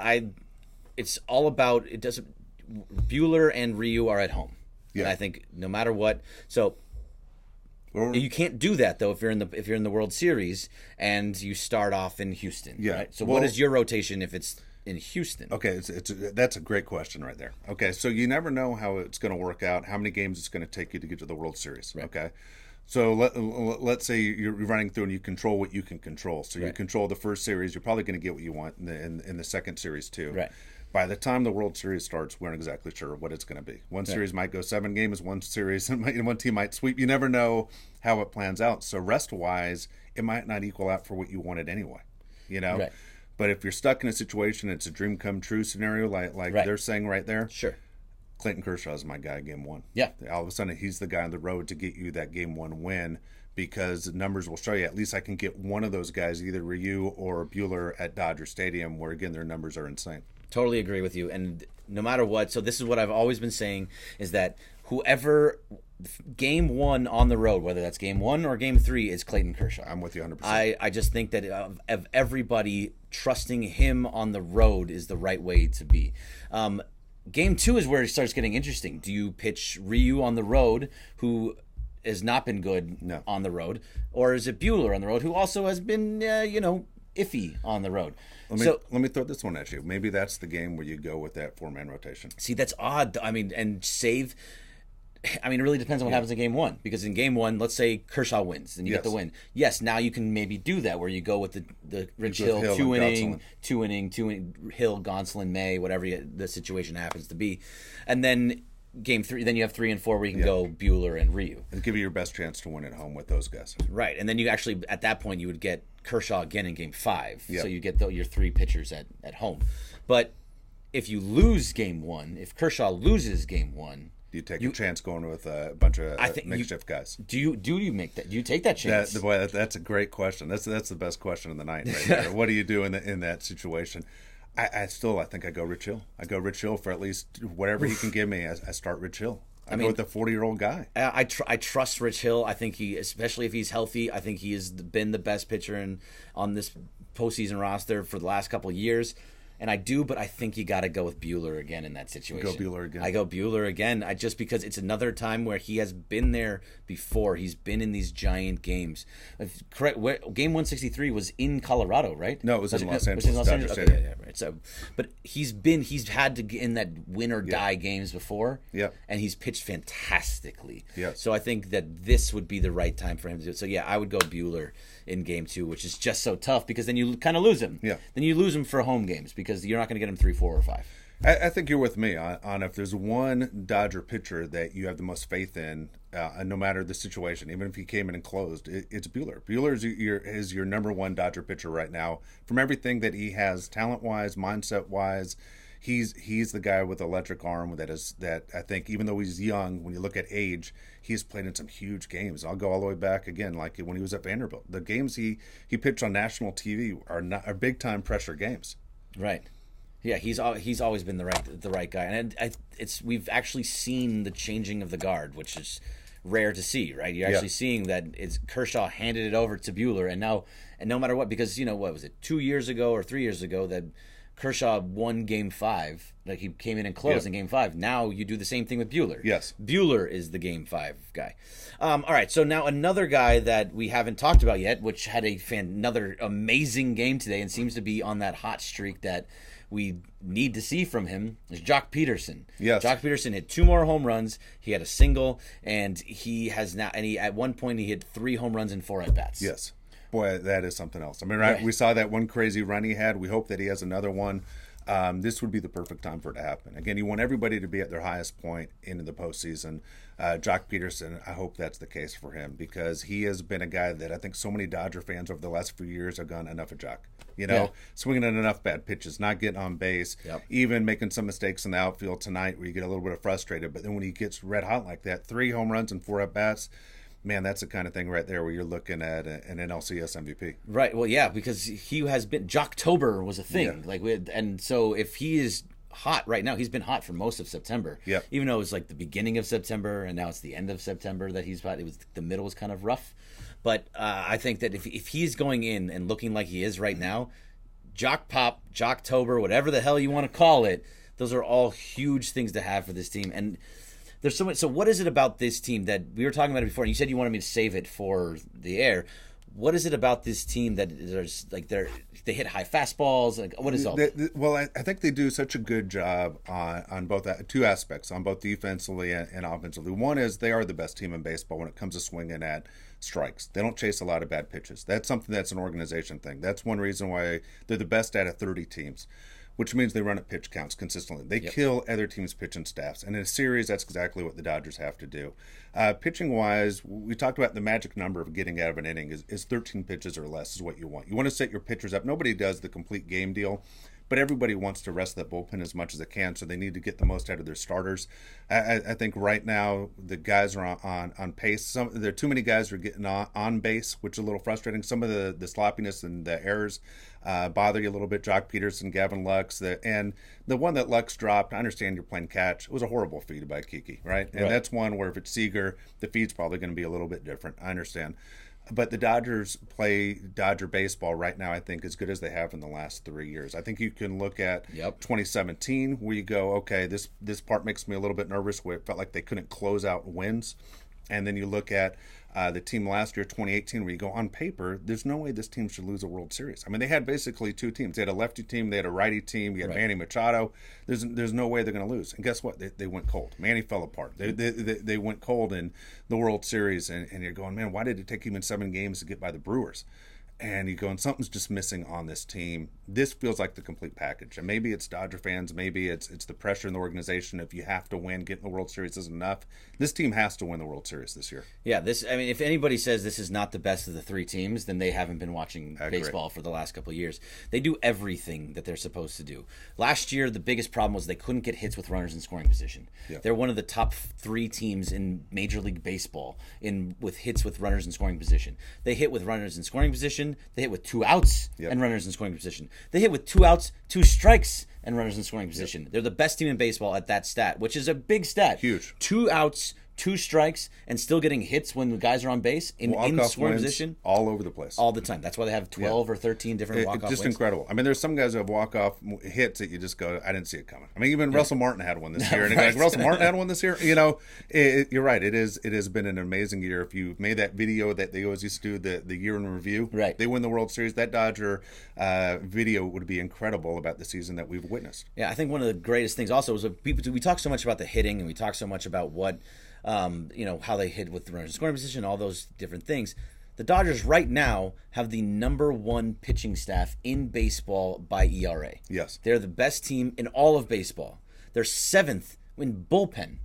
it's all about, Buehler and Ryu are at home. Yeah. And I think no matter what, so... You can't do that though if you're in the World Series and you start off in Houston. Yeah. Right? So what is your rotation if it's in Houston? Okay, that's a great question right there. Okay, so you never know how it's going to work out, how many games it's going to take you to get to the World Series. Right. Okay, so let's say you're running through and you control what you can control. So you control the first series, you're probably going to get what you want in the second series too. Right. By the time the World Series starts, we aren't exactly sure what it's going to be. One series might go 7 games, one series, one team might sweep. You never know how it plans out. So rest-wise, it might not equal out for what you wanted anyway, you know? Right. But if you're stuck in a situation, it's a dream come true scenario like they're saying right there. Sure. Clayton Kershaw is my guy Game 1. Yeah. All of a sudden, he's the guy on the road to get you that Game 1 win, because the numbers will show you at least I can get one of those guys, either Ryu or Buehler, at Dodger Stadium, where, again, their numbers are insane. Totally agree with you. And no matter what, so this is what I've always been saying, is that whoever Game 1 on the road, whether that's Game 1 or Game 3, is Clayton Kershaw. I'm with you 100%. I just think that of everybody, trusting him on the road is the right way to be. Game 2 is where it starts getting interesting. Do you pitch Ryu on the road, who has not been good on the road, or is it Buehler on the road, who also has been, iffy on the road? Let me throw this one at you. Maybe that's the game where you go with that 4-man rotation. See, that's odd. I mean, and save. I mean, it really depends on what happens in Game 1. Because in Game 1, let's say Kershaw wins and you get the win. Yes, now you can maybe do that where you go with the Rich Hill, two inning, Hill, Gonsolin, May, whatever the situation happens to be, and then Game 3, then you have 3 and 4 where you can go Buehler and Ryu. And give you your best chance to win at home with those guys. Right, and then you actually, at that point, you would get Kershaw again in Game 5. Yep. So you get your 3 pitchers at home. But if you lose Game 1, if Kershaw loses Game 1, you take a chance going with a bunch of makeshift guys. Do you make that? Do you take that chance? That's a great question. That's the best question of the night right there. What do you do in that situation? I think I go Rich Hill. I go Rich Hill for at least whatever he can give me. I start Rich Hill. I mean, with the 40-year-old guy. I trust Rich Hill. I think he, especially if he's healthy, I think he has been the best pitcher on this postseason roster for the last couple of years. And I do, but I think you got to go with Buehler again in that situation. Go Buehler again. I go Buehler again. Just because it's another time where he has been there before. He's been in these giant games. Correct. Game 163 was in Colorado, right? No, it was in Los Angeles. Was it in Los Dodger Angeles? Stadium. Okay, yeah, right. So, but he's had to get in that win or die games before. Yeah. And he's pitched fantastically. Yeah. So I think that this would be the right time for him to do it. So yeah, I would go Buehler in game 2, which is just so tough because then you kind of lose him. Yeah. Then you lose him for home games because you're not going to get him 3, 4, or 5. I think you're with me on if there's one Dodger pitcher that you have the most faith in, no matter the situation, even if he came in and closed, it's Buehler. Buehler is your number one Dodger pitcher right now. From everything that he has, talent-wise, mindset-wise, he's the guy with the electric arm that I think, even though he's young, when you look at age, he's played in some huge games. I'll go all the way back again, like when he was at Vanderbilt. The games he pitched on national TV are big-time pressure games. Right. Yeah, he's always been the right guy, and we've actually seen the changing of the guard, which is rare to see, right? You're actually seeing that Kershaw handed it over to Buehler, and no matter what, because what was it, 2 years ago or 3 years ago that Kershaw won Game 5, like he came in and closed in Game 5. Now you do the same thing with Buehler. Yes, Buehler is the Game 5 guy. All right, so now another guy that we haven't talked about yet, which had another amazing game today and seems to be on that hot streak that we need to see from him, is Joc Pederson. Yes. Joc Pederson hit 2 more home runs. He had a single, and at one point he hit 3 home runs in 4 at-bats. Yes. Boy, that is something else. I mean, right? We saw that one crazy run he had. We hope that he has another one. This would be the perfect time for it to happen. Again, you want everybody to be at their highest point into the postseason. Joc Pederson, I hope that's the case for him because he has been a guy that I think so many Dodger fans over the last few years have gone, enough of Joc. Swinging at enough bad pitches, not getting on base, even making some mistakes in the outfield tonight where you get a little bit frustrated. But then when he gets red hot like that, 3 home runs and 4 at-bats, man, that's the kind of thing right there where you're looking at an NLCS MVP. Right. Well, yeah, because he has been Jocktober was a thing. And so if he is hot right now, he's been hot for most of September. Yeah. Even though it was like the beginning of September and now it's the end of September that he's hot. The middle was kind of rough. But I think that if he's going in and looking like he is right now, Jock Pop, Jocktober, whatever the hell you want to call it, those are all huge things to have for this team. And there's so much. So what is it about this team that we were talking about it before? And you said you wanted me to save it for the air. What is it about this team that there's like they hit high fastballs? Like what is all? Well, I think they do such a good job on both 2 aspects, on both defensively and offensively. One is they are the best team in baseball when it comes to swinging at strikes. They don't chase a lot of bad pitches. That's something that's an organization thing. That's one reason why they're the best out of 30 teams, which means they run at pitch counts consistently. They kill other teams' pitching staffs. And in a series, that's exactly what the Dodgers have to do. Pitching-wise, we talked about the magic number of getting out of an inning is 13 pitches or less is what you want. You want to set your pitchers up. Nobody does the complete game deal, but everybody wants to rest that bullpen as much as they can, so they need to get the most out of their starters. I think right now the guys are on pace. There are too many guys who are getting on base, which is a little frustrating. Some of the sloppiness and the errors bother you a little bit. Joc Pederson, Gavin Lux, and the one that Lux dropped, I understand you're playing catch. It was a horrible feed by Kiki, right? And that's one where if it's Seager, the feed's probably going to be a little bit different. I understand. But the Dodgers play Dodger baseball right now, I think, as good as they have in the last 3 years. I think you can look at 2017 where you go, okay, this part makes me a little bit nervous where it felt like they couldn't close out wins. And then you look at the team last year, 2018, where you go, on paper, there's no way this team should lose a World Series. I mean, they had basically 2 teams. They had a lefty team, they had a righty team, you had Manny Machado. There's no way they're going to lose. And guess what? They went cold. Manny fell apart. They went cold in the World Series, and you're going, man, why did it take even 7 games to get by the Brewers? And you go, and something's just missing on this team. This feels like the complete package. And maybe it's Dodger fans. Maybe it's the pressure in the organization. If you have to win, getting the World Series isn't enough. This team has to win the World Series this year. Yeah, if anybody says this is not the best of the 3 teams, then they haven't been watching baseball for the last couple of years. They do everything that they're supposed to do. Last year, the biggest problem was they couldn't get hits with runners in scoring position. Yeah. They're one of the top 3 teams in Major League Baseball with hits with runners in scoring position. They hit with runners in scoring position. They hit with 2 outs and runners in scoring position. They hit with 2 outs, 2 strikes, and runners in scoring position. They're the best team in baseball at that stat, which is a big stat. Huge. 2 outs, 2 strikes and still getting hits when the guys are on base in scoring position all over the place all the time. That's why they have 12 or 13 different walk-off just wins. Incredible. I mean, there's some guys who have walk-off hits that you just go, I didn't see it coming. I mean, even Russell Martin had one this year. And right. Russell Martin had one this year. You know, you're right. It has been an amazing year. If you made that video that they always used to do, the year in review, right? They win the World Series. That Dodger video would be incredible about the season that we've witnessed. Yeah, I think one of the greatest things also is we talk so much about the hitting, and we talk so much about what how they hit with the runners in scoring position, all those different things. The Dodgers right now have the number 1 pitching staff in baseball by ERA. Yes. They're the best team in all of baseball. They're 7th in bullpen.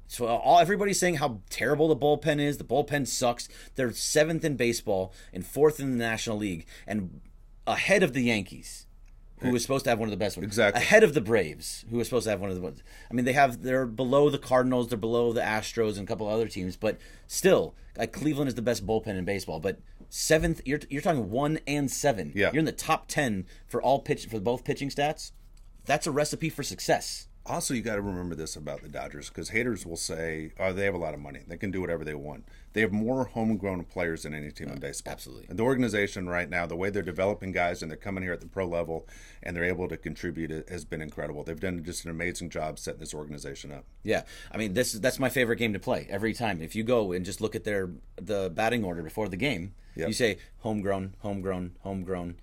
So everybody's saying how terrible the bullpen is. The bullpen sucks. They're 7th in baseball and 4th in the National League and ahead of the Yankees, who was supposed to have one of the best ones. Exactly. Ahead of the Braves, who was supposed to have one of the ones. I mean, they're below the Cardinals, they're below the Astros and a couple other teams, but still, Cleveland is the best bullpen in baseball. But 7th, you're talking 1 and 7. Yeah. You're in the top 10 for both pitching stats. That's a recipe for success. Also, you got to remember this about the Dodgers, because haters will say, "Oh, they have a lot of money; they can do whatever they want." They have more homegrown players than any team in baseball. Absolutely. And the organization right now, the way they're developing guys and they're coming here at the pro level and they're able to contribute, has been incredible. They've done just an amazing job setting this organization up. Yeah, I mean, that's my favorite game to play every time. If you go and just look at the batting order before the game, you say homegrown, homegrown, homegrown.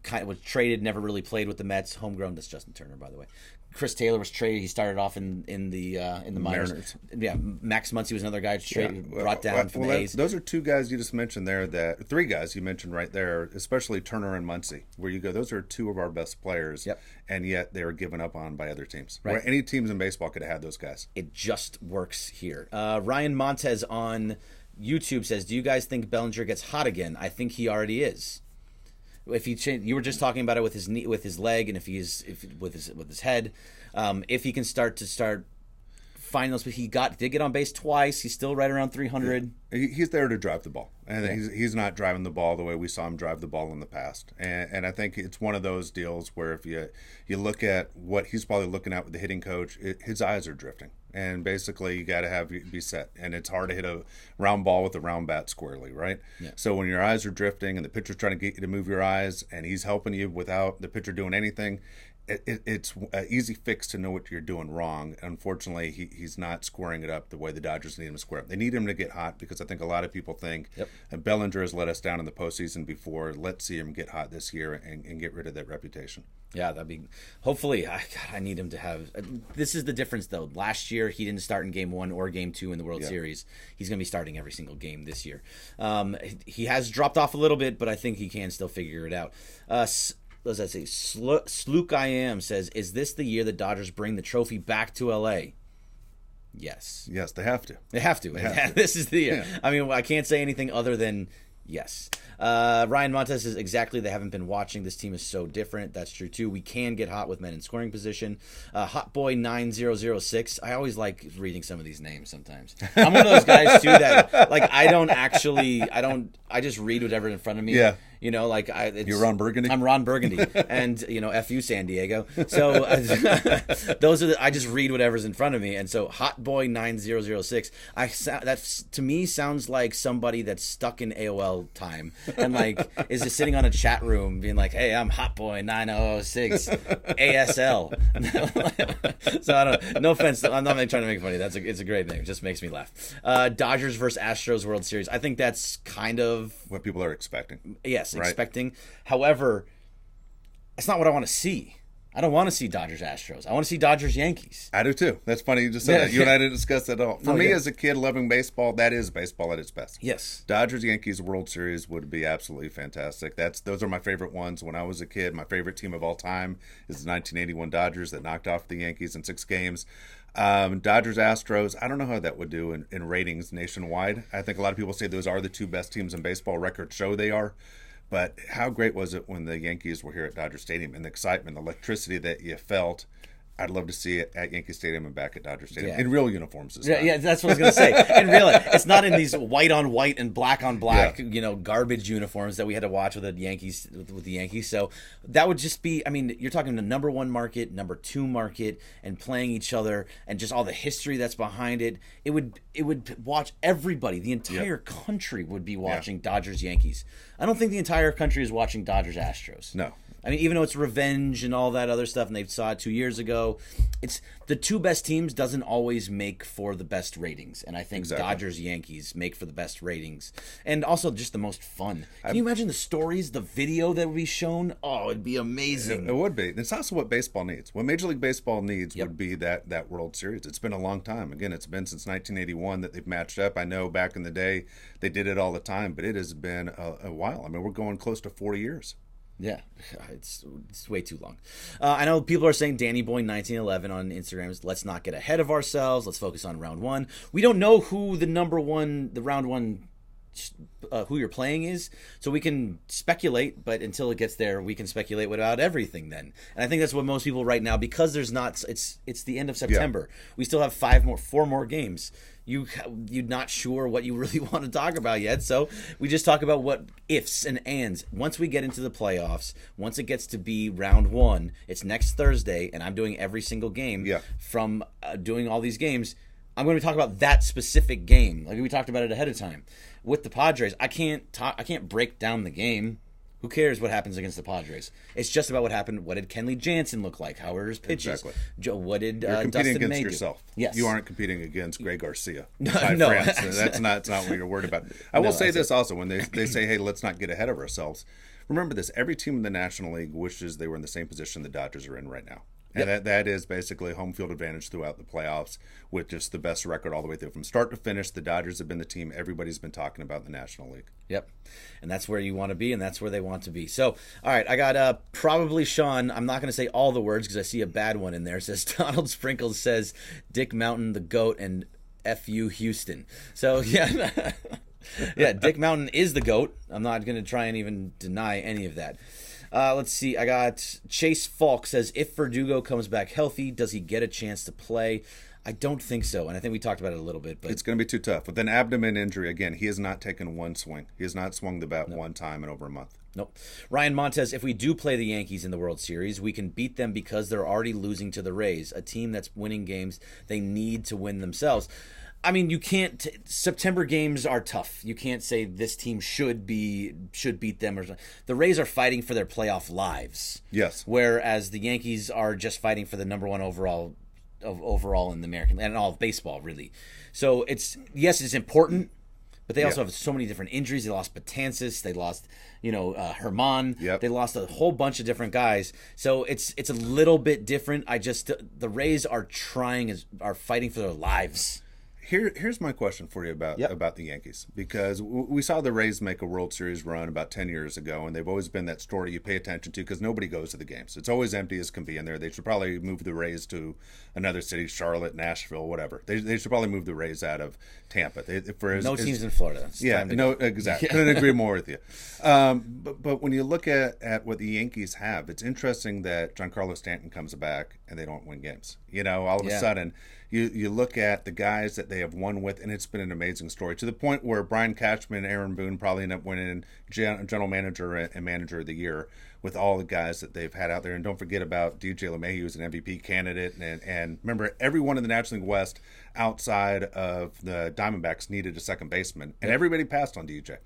Kind of was traded, never really played with the Mets. Homegrown. That's Justin Turner, by the way. Chris Taylor was traded. He started off in the minors. Yeah, Max Muncy was another guy traded, brought down from the A's. Those are 2 guys you just mentioned there. 3 guys you mentioned right there, especially Turner and Muncy, where you go, those are 2 of our best players, and yet they were given up on by other teams. Right. Where any teams in baseball could have had those guys. It just works here. Ryan Montez on YouTube says, "Do you guys think Bellinger gets hot again? I think he already is." If he you were just talking about it with his knee, with his leg, and with his head, if he can start finding those, he did get on base twice. He's still right around 300. He's there to drive the ball, and he's not driving the ball the way we saw him drive the ball in the past. And I think it's one of those deals where if you look at what he's probably looking at with the hitting coach, his eyes are drifting. And basically, you got to be set. And it's hard to hit a round ball with a round bat squarely, right? Yeah. So when your eyes are drifting and the pitcher's trying to get you to move your eyes and he's helping you without the pitcher doing anything, it's an easy fix to know what you're doing wrong. Unfortunately, he's not squaring it up the way the Dodgers need him to square up. They need him to get hot because I think a lot of people think Bellinger has let us down in the postseason before. Let's see him get hot this year and get rid of that reputation. Yeah, that'd be hopefully. I need him to have. This is the difference, though. Last year, he didn't start in Game 1 or Game 2 in the World Series. He's going to be starting every single game this year. He has dropped off a little bit, but I think he can still figure it out. What does that say? Slook I Am says, "Is this the year the Dodgers bring the trophy back to LA?" Yes. Yes, they have to. They have to. This is the year. Yeah. I mean, I can't say anything other than yes. Ryan Montez says, "Exactly. They haven't been watching. This team is so different." That's true, too. We can get hot with men in scoring position. Hot Boy 9006. I always like reading some of these names sometimes. I'm one of those guys, too, that, I just read whatever's in front of me. Yeah. You know, you're Ron Burgundy? I'm Ron Burgundy. And, F you, San Diego. So those are I just read whatever's in front of me. And so Hot Boy 9006, that to me sounds like somebody that's stuck in AOL time and is just sitting on a chat room being like, "Hey, I'm Hot Boy 9006 ASL." So I don't, no offense. I'm not trying to make funny. It's a great name. It just makes me laugh. Dodgers versus Astros World Series. I think that's kind of what people are expecting. Yes. Expecting. However, it's not what I want to see. I don't want to see Dodgers Astros. I want to see Dodgers Yankees. I do too. That's funny you just said that. You and I didn't discuss that at all. For me as a kid loving baseball, that is baseball at its best. Yes. Dodgers Yankees World Series would be absolutely fantastic. Those are my favorite ones. When I was a kid, my favorite team of all time is the 1981 Dodgers that knocked off the Yankees in 6 games. Dodgers Astros, I don't know how that would do in ratings nationwide. I think a lot of people say those are the 2 best teams in baseball. Records show they are. But how great was it when the Yankees were here at Dodger Stadium and the excitement, the electricity that you felt I'd love to see it at Yankee Stadium and back at Dodger Stadium Yeah. in real uniforms this Yeah, time. yeah, that's what I was gonna say. And really, it's not in these white on white and black on black, garbage uniforms that we had to watch with the Yankees. With the Yankees, so that would just be. I mean, you're talking the number one market, number two market, and playing each other, and just all the history that's behind it. It would watch everybody. The entire country would be watching Dodgers Yankees. I don't think the entire country is watching Dodgers Astros. No. I mean, even though it's revenge and all that other stuff, and they saw it 2 years ago, it's the two best teams doesn't always make for the best ratings, and I think Dodgers Yankees make for the best ratings, and also just the most fun. Can you imagine the stories, the video that would be shown? Oh, it'd be amazing. It would be. It's also what baseball needs. What Major League Baseball needs would be that World Series. It's been a long time. Again, it's been since 1981 that they've matched up. I know back in the day they did it all the time, but it has been a while. I mean, we're going close to 40 years. Yeah, it's way too long. I know people are saying Danny Boy 1911 on Instagram. Let's not get ahead of ourselves. Let's focus on round one. We don't know who the round one, who you're playing is, so we can speculate. But until it gets there, we can speculate about everything. Then, and I think that's what most people right now, because there's not. It's the end of September. Yeah. We still have 4 more games. You're not sure what you really want to talk about yet, so we just talk about what ifs and ands. Once we get into the playoffs, once it gets to be round one, it's next Thursday, and I'm doing every single game from doing all these games. I'm going to talk about that specific game, like we talked about it ahead of time with the Padres. I can't break down the game. Who cares what happens against the Padres? It's just about what happened. What did Kenley Jansen look like? How were his pitches? Exactly. What did You're competing Dustin against May yourself. Do? Yes. You aren't competing against Greg Garcia. No, That's not what you're worried about. I will say this also, when they say, hey, let's not get ahead of ourselves. Remember this, every team in the National League wishes they were in the same position the Dodgers are in right now. And that is basically home field advantage throughout the playoffs with just the best record all the way through. From start to finish, the Dodgers have been the team everybody's been talking about in the National League. Yep. And that's where you want to be, and that's where they want to be. So, all right, I got probably Sean. I'm not going to say all the words because I see a bad one in there. It says Donald Sprinkles says Dick Mountain, the GOAT, and F.U. Houston. So, yeah. Yeah, Dick Mountain is the GOAT. I'm not going to try and even deny any of that. Let's see. I got Chase Falk says, if Verdugo comes back healthy, does he get a chance to play? I don't think so, and I think we talked about it a little bit. But it's going to be too tough. With an abdomen injury, again, he has not taken one swing. He has not swung the bat one time in over a month. Nope. Ryan Montez, if we do play the Yankees in the World Series, we can beat them because they're already losing to the Rays, a team that's winning games they need to win themselves. I mean, you can't. September games are tough. You can't say this team should beat them. The Rays are fighting for their playoff lives. Yes. Whereas the Yankees are just fighting for the number one overall in the American and all of baseball, really. So it's important, but they also have so many different injuries. They lost Betances. They lost Herman. Yep. They lost a whole bunch of different guys. So it's a little bit different. The Rays are fighting for their lives. Here's my question for you about the Yankees, because we saw the Rays make a World Series run about 10 years ago, and they've always been that story you pay attention to because nobody goes to the games. It's always empty as can be in there. They should probably move the Rays to another city, Charlotte, Nashville, whatever. They should probably move the Rays out of Tampa. Teams in Florida. Exactly. Couldn't agree more with you. But when you look at what the Yankees have, it's interesting that Giancarlo Stanton comes back and they don't win games. All of a sudden, you look at the guys that they have won with, and it's been an amazing story to the point where Brian Cashman and Aaron Boone probably end up winning general manager and manager of the year with all the guys that they've had out there. And don't forget about DJ LeMahieu, who's an MVP candidate. And remember, everyone in the National League West outside of the Diamondbacks needed a second baseman, and everybody passed on DJ.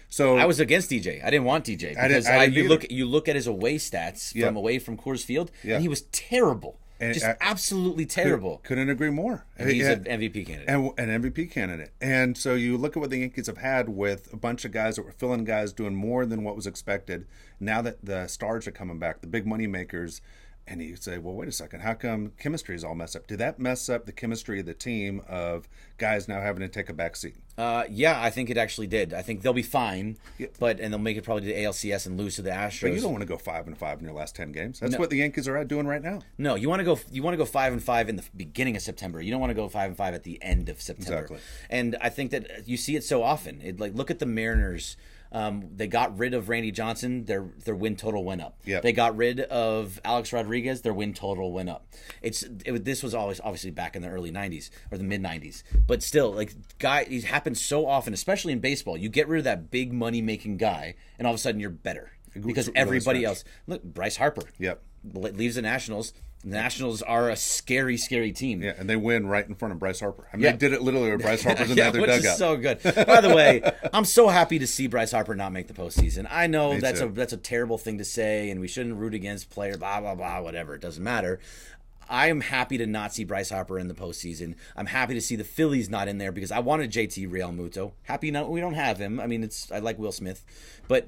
So I was against DJ. I didn't want DJ because you look at his away stats from away from Coors Field, and he was terrible. Just absolutely terrible. Couldn't agree more. And he's an MVP candidate. And an MVP candidate. And so you look at what the Yankees have had with a bunch of guys that were filling guys doing more than what was expected. Now that the stars are coming back, the big money makers, and you say, well, wait a second, how come chemistry is all messed up? Did that mess up the chemistry of the team of guys now having to take a back seat? Yeah, I think it actually did. I think they'll be fine, and they'll make it probably to the ALCS and lose to the Astros. But you don't want to go 5-5 in your last 10 games. That's what the Yankees are doing right now. No, you want to go 5-5 in the beginning of September. You don't want to go 5-5 at the end of September. Exactly. And I think that you see it so often. Look at the Mariners. They got rid of Randy Johnson. Their win total went up. Yep. They got rid of Alex Rodriguez. Their win total went up. This was always obviously back in the early 90s or the mid 90s. But still, like, it happens so often, especially in baseball. You get rid of that big money making guy, and all of a sudden you're better because everybody else. Look, Bryce Harper. Yep. Leaves the Nationals. The Nationals are a scary, scary team. Yeah, and they win right in front of Bryce Harper. I mean, they did it literally with Bryce Harper's in the other which dugout. Is so good. By the way, I'm so happy to see Bryce Harper not make the postseason. I know that's a terrible thing to say, and we shouldn't root against player, blah, blah, blah, whatever. It doesn't matter. I am happy to not see Bryce Harper in the postseason. I'm happy to see the Phillies not in there because I wanted JT Realmuto. Happy we don't have him. I mean, I like Will Smith, but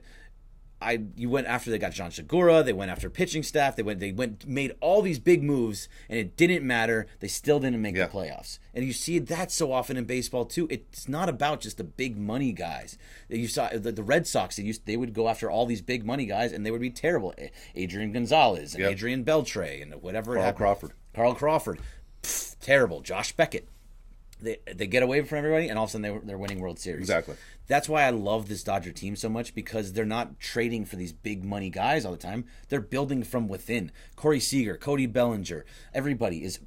you went after they got John Segura. They went after pitching staff. They made all these big moves, and it didn't matter. They still didn't make the playoffs. And you see that so often in baseball too. It's not about just the big money guys. You saw the Red Sox. They would go after all these big money guys, and they would be terrible. Adrian Gonzalez and Adrian Beltre and whatever. Carl Crawford, terrible. Josh Beckett. They get away from everybody, and all of a sudden they're winning World Series. Exactly. That's why I love this Dodger team so much, because they're not trading for these big money guys all the time. They're building from within. Corey Seager, Cody Bellinger, everybody is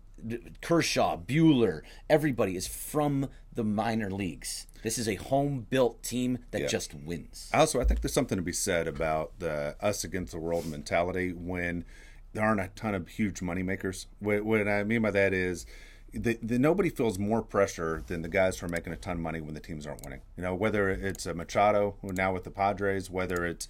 Kershaw, Buehler. Everybody is from the minor leagues. This is a home-built team that just wins. I think there's something to be said about the us against the world mentality when there aren't a ton of huge money makers. What I mean by that is, nobody feels more pressure than the guys who are making a ton of money when the teams aren't winning. You know, whether it's Machado, who now with the Padres, whether it's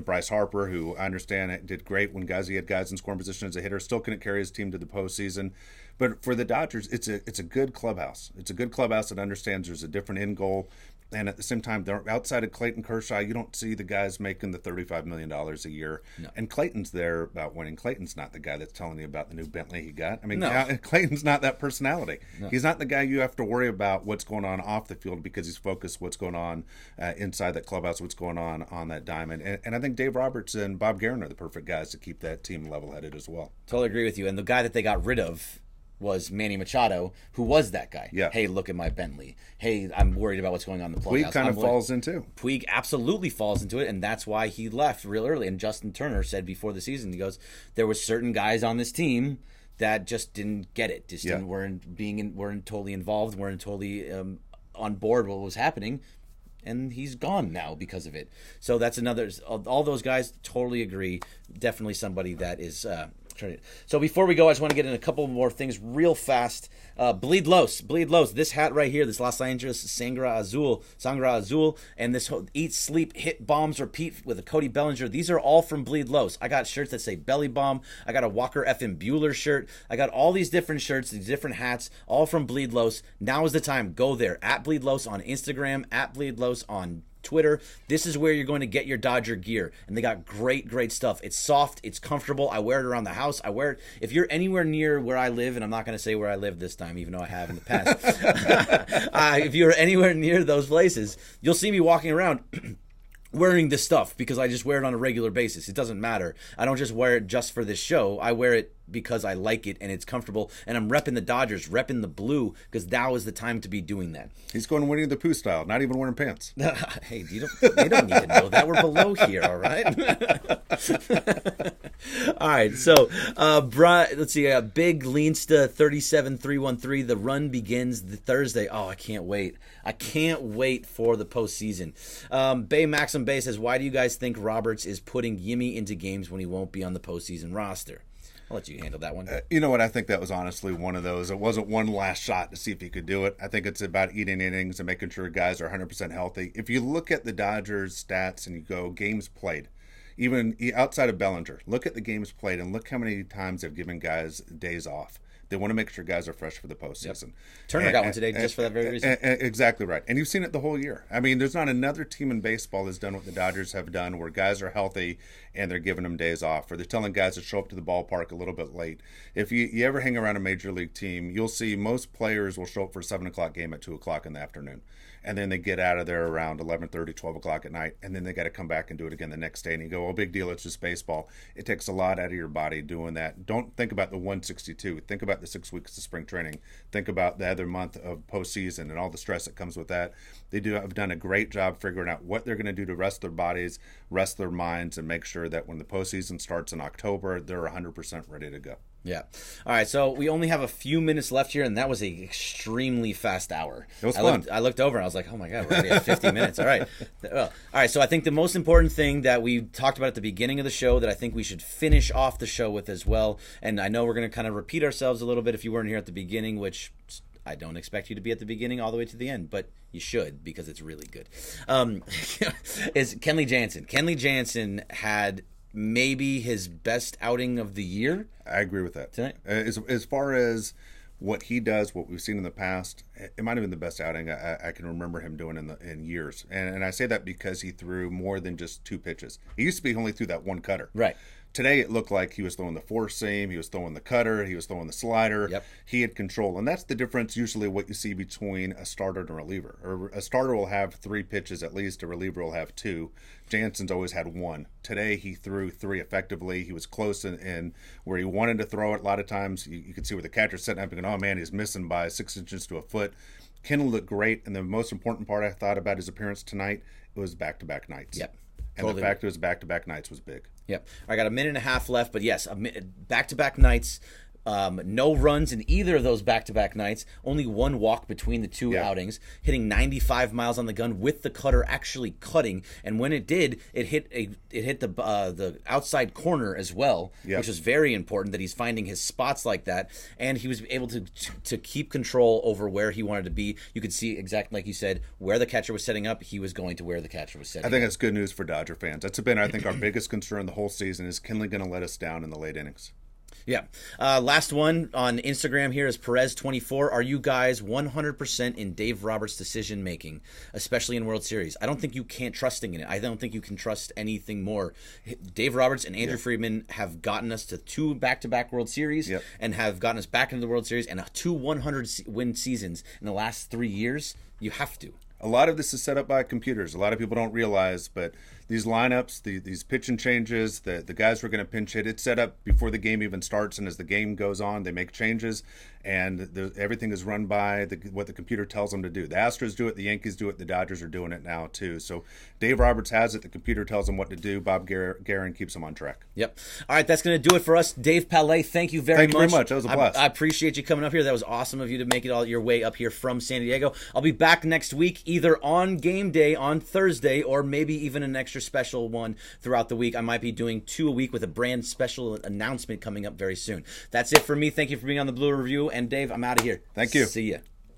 Bryce Harper, who I understand did great when he had guys in scoring position as a hitter, still couldn't carry his team to the postseason. But for the Dodgers, it's a good clubhouse. It's a good clubhouse that understands there's a different end goal. And at the same time, they're outside of Clayton Kershaw, you don't see the guys making the $35 million a year. No. And Clayton's there about winning. Clayton's not the guy that's telling you about the new Bentley he got. I mean, Clayton's not that personality. No. He's not the guy you have to worry about what's going on off the field, because he's focused what's going on inside that clubhouse, what's going on that diamond. And I think Dave Roberts and Bob Guerin are the perfect guys to keep that team level-headed as well. Totally agree with you. And the guy that they got rid of was Manny Machado, who was that guy. Yeah. Hey, look at my Bentley. Hey, I'm worried about what's going on in the playoffs. Puig kind of falls into. Puig absolutely falls into it, and that's why he left real early. And Justin Turner said before the season, he goes, there were certain guys on this team that just didn't get it, weren't totally involved, weren't totally on board with what was happening, and he's gone now because of it. So that's another. All those guys totally agree. Definitely somebody that is. So before we go, I just want to get in a couple more things real fast. Bleed Los. This hat right here, this Los Angeles Sangra Azul, and this Eat, Sleep, Hit, Bombs, Repeat with a Cody Bellinger. These are all from Bleed Los. I got shirts that say Belly Bomb. I got a Walker F.M. Buehler shirt. I got all these different shirts, these different hats, all from Bleed Los. Now is the time. Go there. At Bleed Los on Instagram, at Bleed Los on Twitter. This is where you're going to get your Dodger gear, and they got great stuff. It's soft, it's comfortable. I wear it around the house. I wear it if you're anywhere near where I live, and I'm not going to say where I live this time, even though I have in the past. If you're anywhere near those places, you'll see me walking around wearing this stuff because I just wear it on a regular basis. It doesn't matter. I don't just wear it just for this show. I wear it because I like it and it's comfortable, and I'm repping the Dodgers, repping the blue, because now is the time to be doing that. He's going Winnie the Pooh style, not even wearing pants. Hey, they don't need to know that. We're below here, all right? All right, so let's see. Big Leansta 37313. The run begins Thursday. Oh, I can't wait. I can't wait for the postseason. Maxim Bay says, why do you guys think Roberts is putting Yimmy into games when he won't be on the postseason roster? I'll let you handle that one. You know what? I think that was honestly one of those. It wasn't one last shot to see if he could do it. I think it's about eating innings and making sure guys are 100% healthy. If you look at the Dodgers stats and you go games played, even outside of Bellinger, look at the games played and look how many times they've given guys days off. They want to make sure guys are fresh for the postseason. Yep. Turner got one today just for that very reason. Exactly right. And you've seen it the whole year. I mean, there's not another team in baseball that's done what the Dodgers have done, where guys are healthy and they're giving them days off, or they're telling guys to show up to the ballpark a little bit late. If you ever hang around a major league team, you'll see most players will show up for a 7 o'clock game at 2 o'clock in the afternoon. and then they get out of there around 11:30, 12 o'clock at night, and then they got to come back and do it again the next day. And you go, "Oh, big deal, it's just baseball." It takes a lot out of your body doing that. Don't think about the 162. Think about the 6 weeks of spring training. Think about the other month of postseason and all the stress that comes with that. They have done a great job figuring out what they're going to do to rest their bodies, rest their minds, and make sure that when the postseason starts in October, they're 100% ready to go. Yeah. All right. So we only have a few minutes left here, and that was an extremely fast hour. It was fun. I looked over and I was like, oh my God, we're already at 50 minutes. All right. Well, all right. So I think the most important thing that we talked about at the beginning of the show that I think we should finish off the show with as well, and I know we're going to kind of repeat ourselves a little bit if you weren't here at the beginning, which I don't expect you to be at the beginning all the way to the end, but you should because it's really good, is Kenley Jansen. Kenley Jansen had maybe his best outing of the year. I agree with that. Tonight? As far as what he does, what we've seen in the past, it might have been the best outing I can remember him doing in years. And I say that because he threw more than just 2 pitches. He used to be only threw that one cutter. Right. Today it looked like he was throwing the four seam, he was throwing the cutter, he was throwing the slider. Yep. He had control, and that's the difference usually what you see between a starter and a reliever. Or a starter will have 3 pitches at least, a reliever will have 2. Jansen's always had 1. Today he threw 3 effectively. He was close in where he wanted to throw it. A lot of times you could see where the catcher's setting up and going, oh man, he's missing by 6 inches to a foot. Kendall looked great, and the most important part I thought about his appearance tonight, it was back-to-back nights. Yep. And totally. The fact it was back-to-back nights was big. Yep. I got a minute and a half left, but yes, back-to-back nights. No runs in either of those back-to-back nights. Only 1 walk between the 2 outings. Hitting 95 miles on the gun with the cutter actually cutting, and when it did, it hit the outside corner as well, which was very important. That he's finding his spots like that, and he was able to keep control over where he wanted to be. You could see exactly like you said where the catcher was setting up. He was going to where the catcher was setting up. I think that's good news for Dodger fans. That's been, I think, our biggest concern the whole season is Kenley going to let us down in the late innings. Yeah. Last one on Instagram here is Perez24. Are you guys 100% in Dave Roberts' decision making, especially in World Series? I don't think you can't trusting in it. I don't think you can trust anything more. Dave Roberts and Andrew Friedman have gotten us to 2 back-to-back World Series and have gotten us back into the World Series and 2 100-win seasons in the last 3 years. You have to. A lot of this is set up by computers. A lot of people don't realize, but these lineups, these pitch and changes, the guys who are going to pinch hit, it's set up before the game even starts, and as the game goes on, they make changes, and everything is run by what the computer tells them to do. The Astros do it, the Yankees do it, the Dodgers are doing it now too. So Dave Roberts has it, the computer tells him what to do, Bob Guerin keeps him on track. Yep. All right, that's going to do it for us. Dave Palais, thank you very much. Thank you very much. That was a blast. I appreciate you coming up here. That was awesome of you to make it all your way up here from San Diego. I'll be back next week, either on game day on Thursday or maybe even an extra special one throughout the week. I might be doing 2 a week with a brand special announcement coming up very soon. That's it for me. Thank you for being on the Blue Review. And Dave, I'm out of here. Thank you. See ya.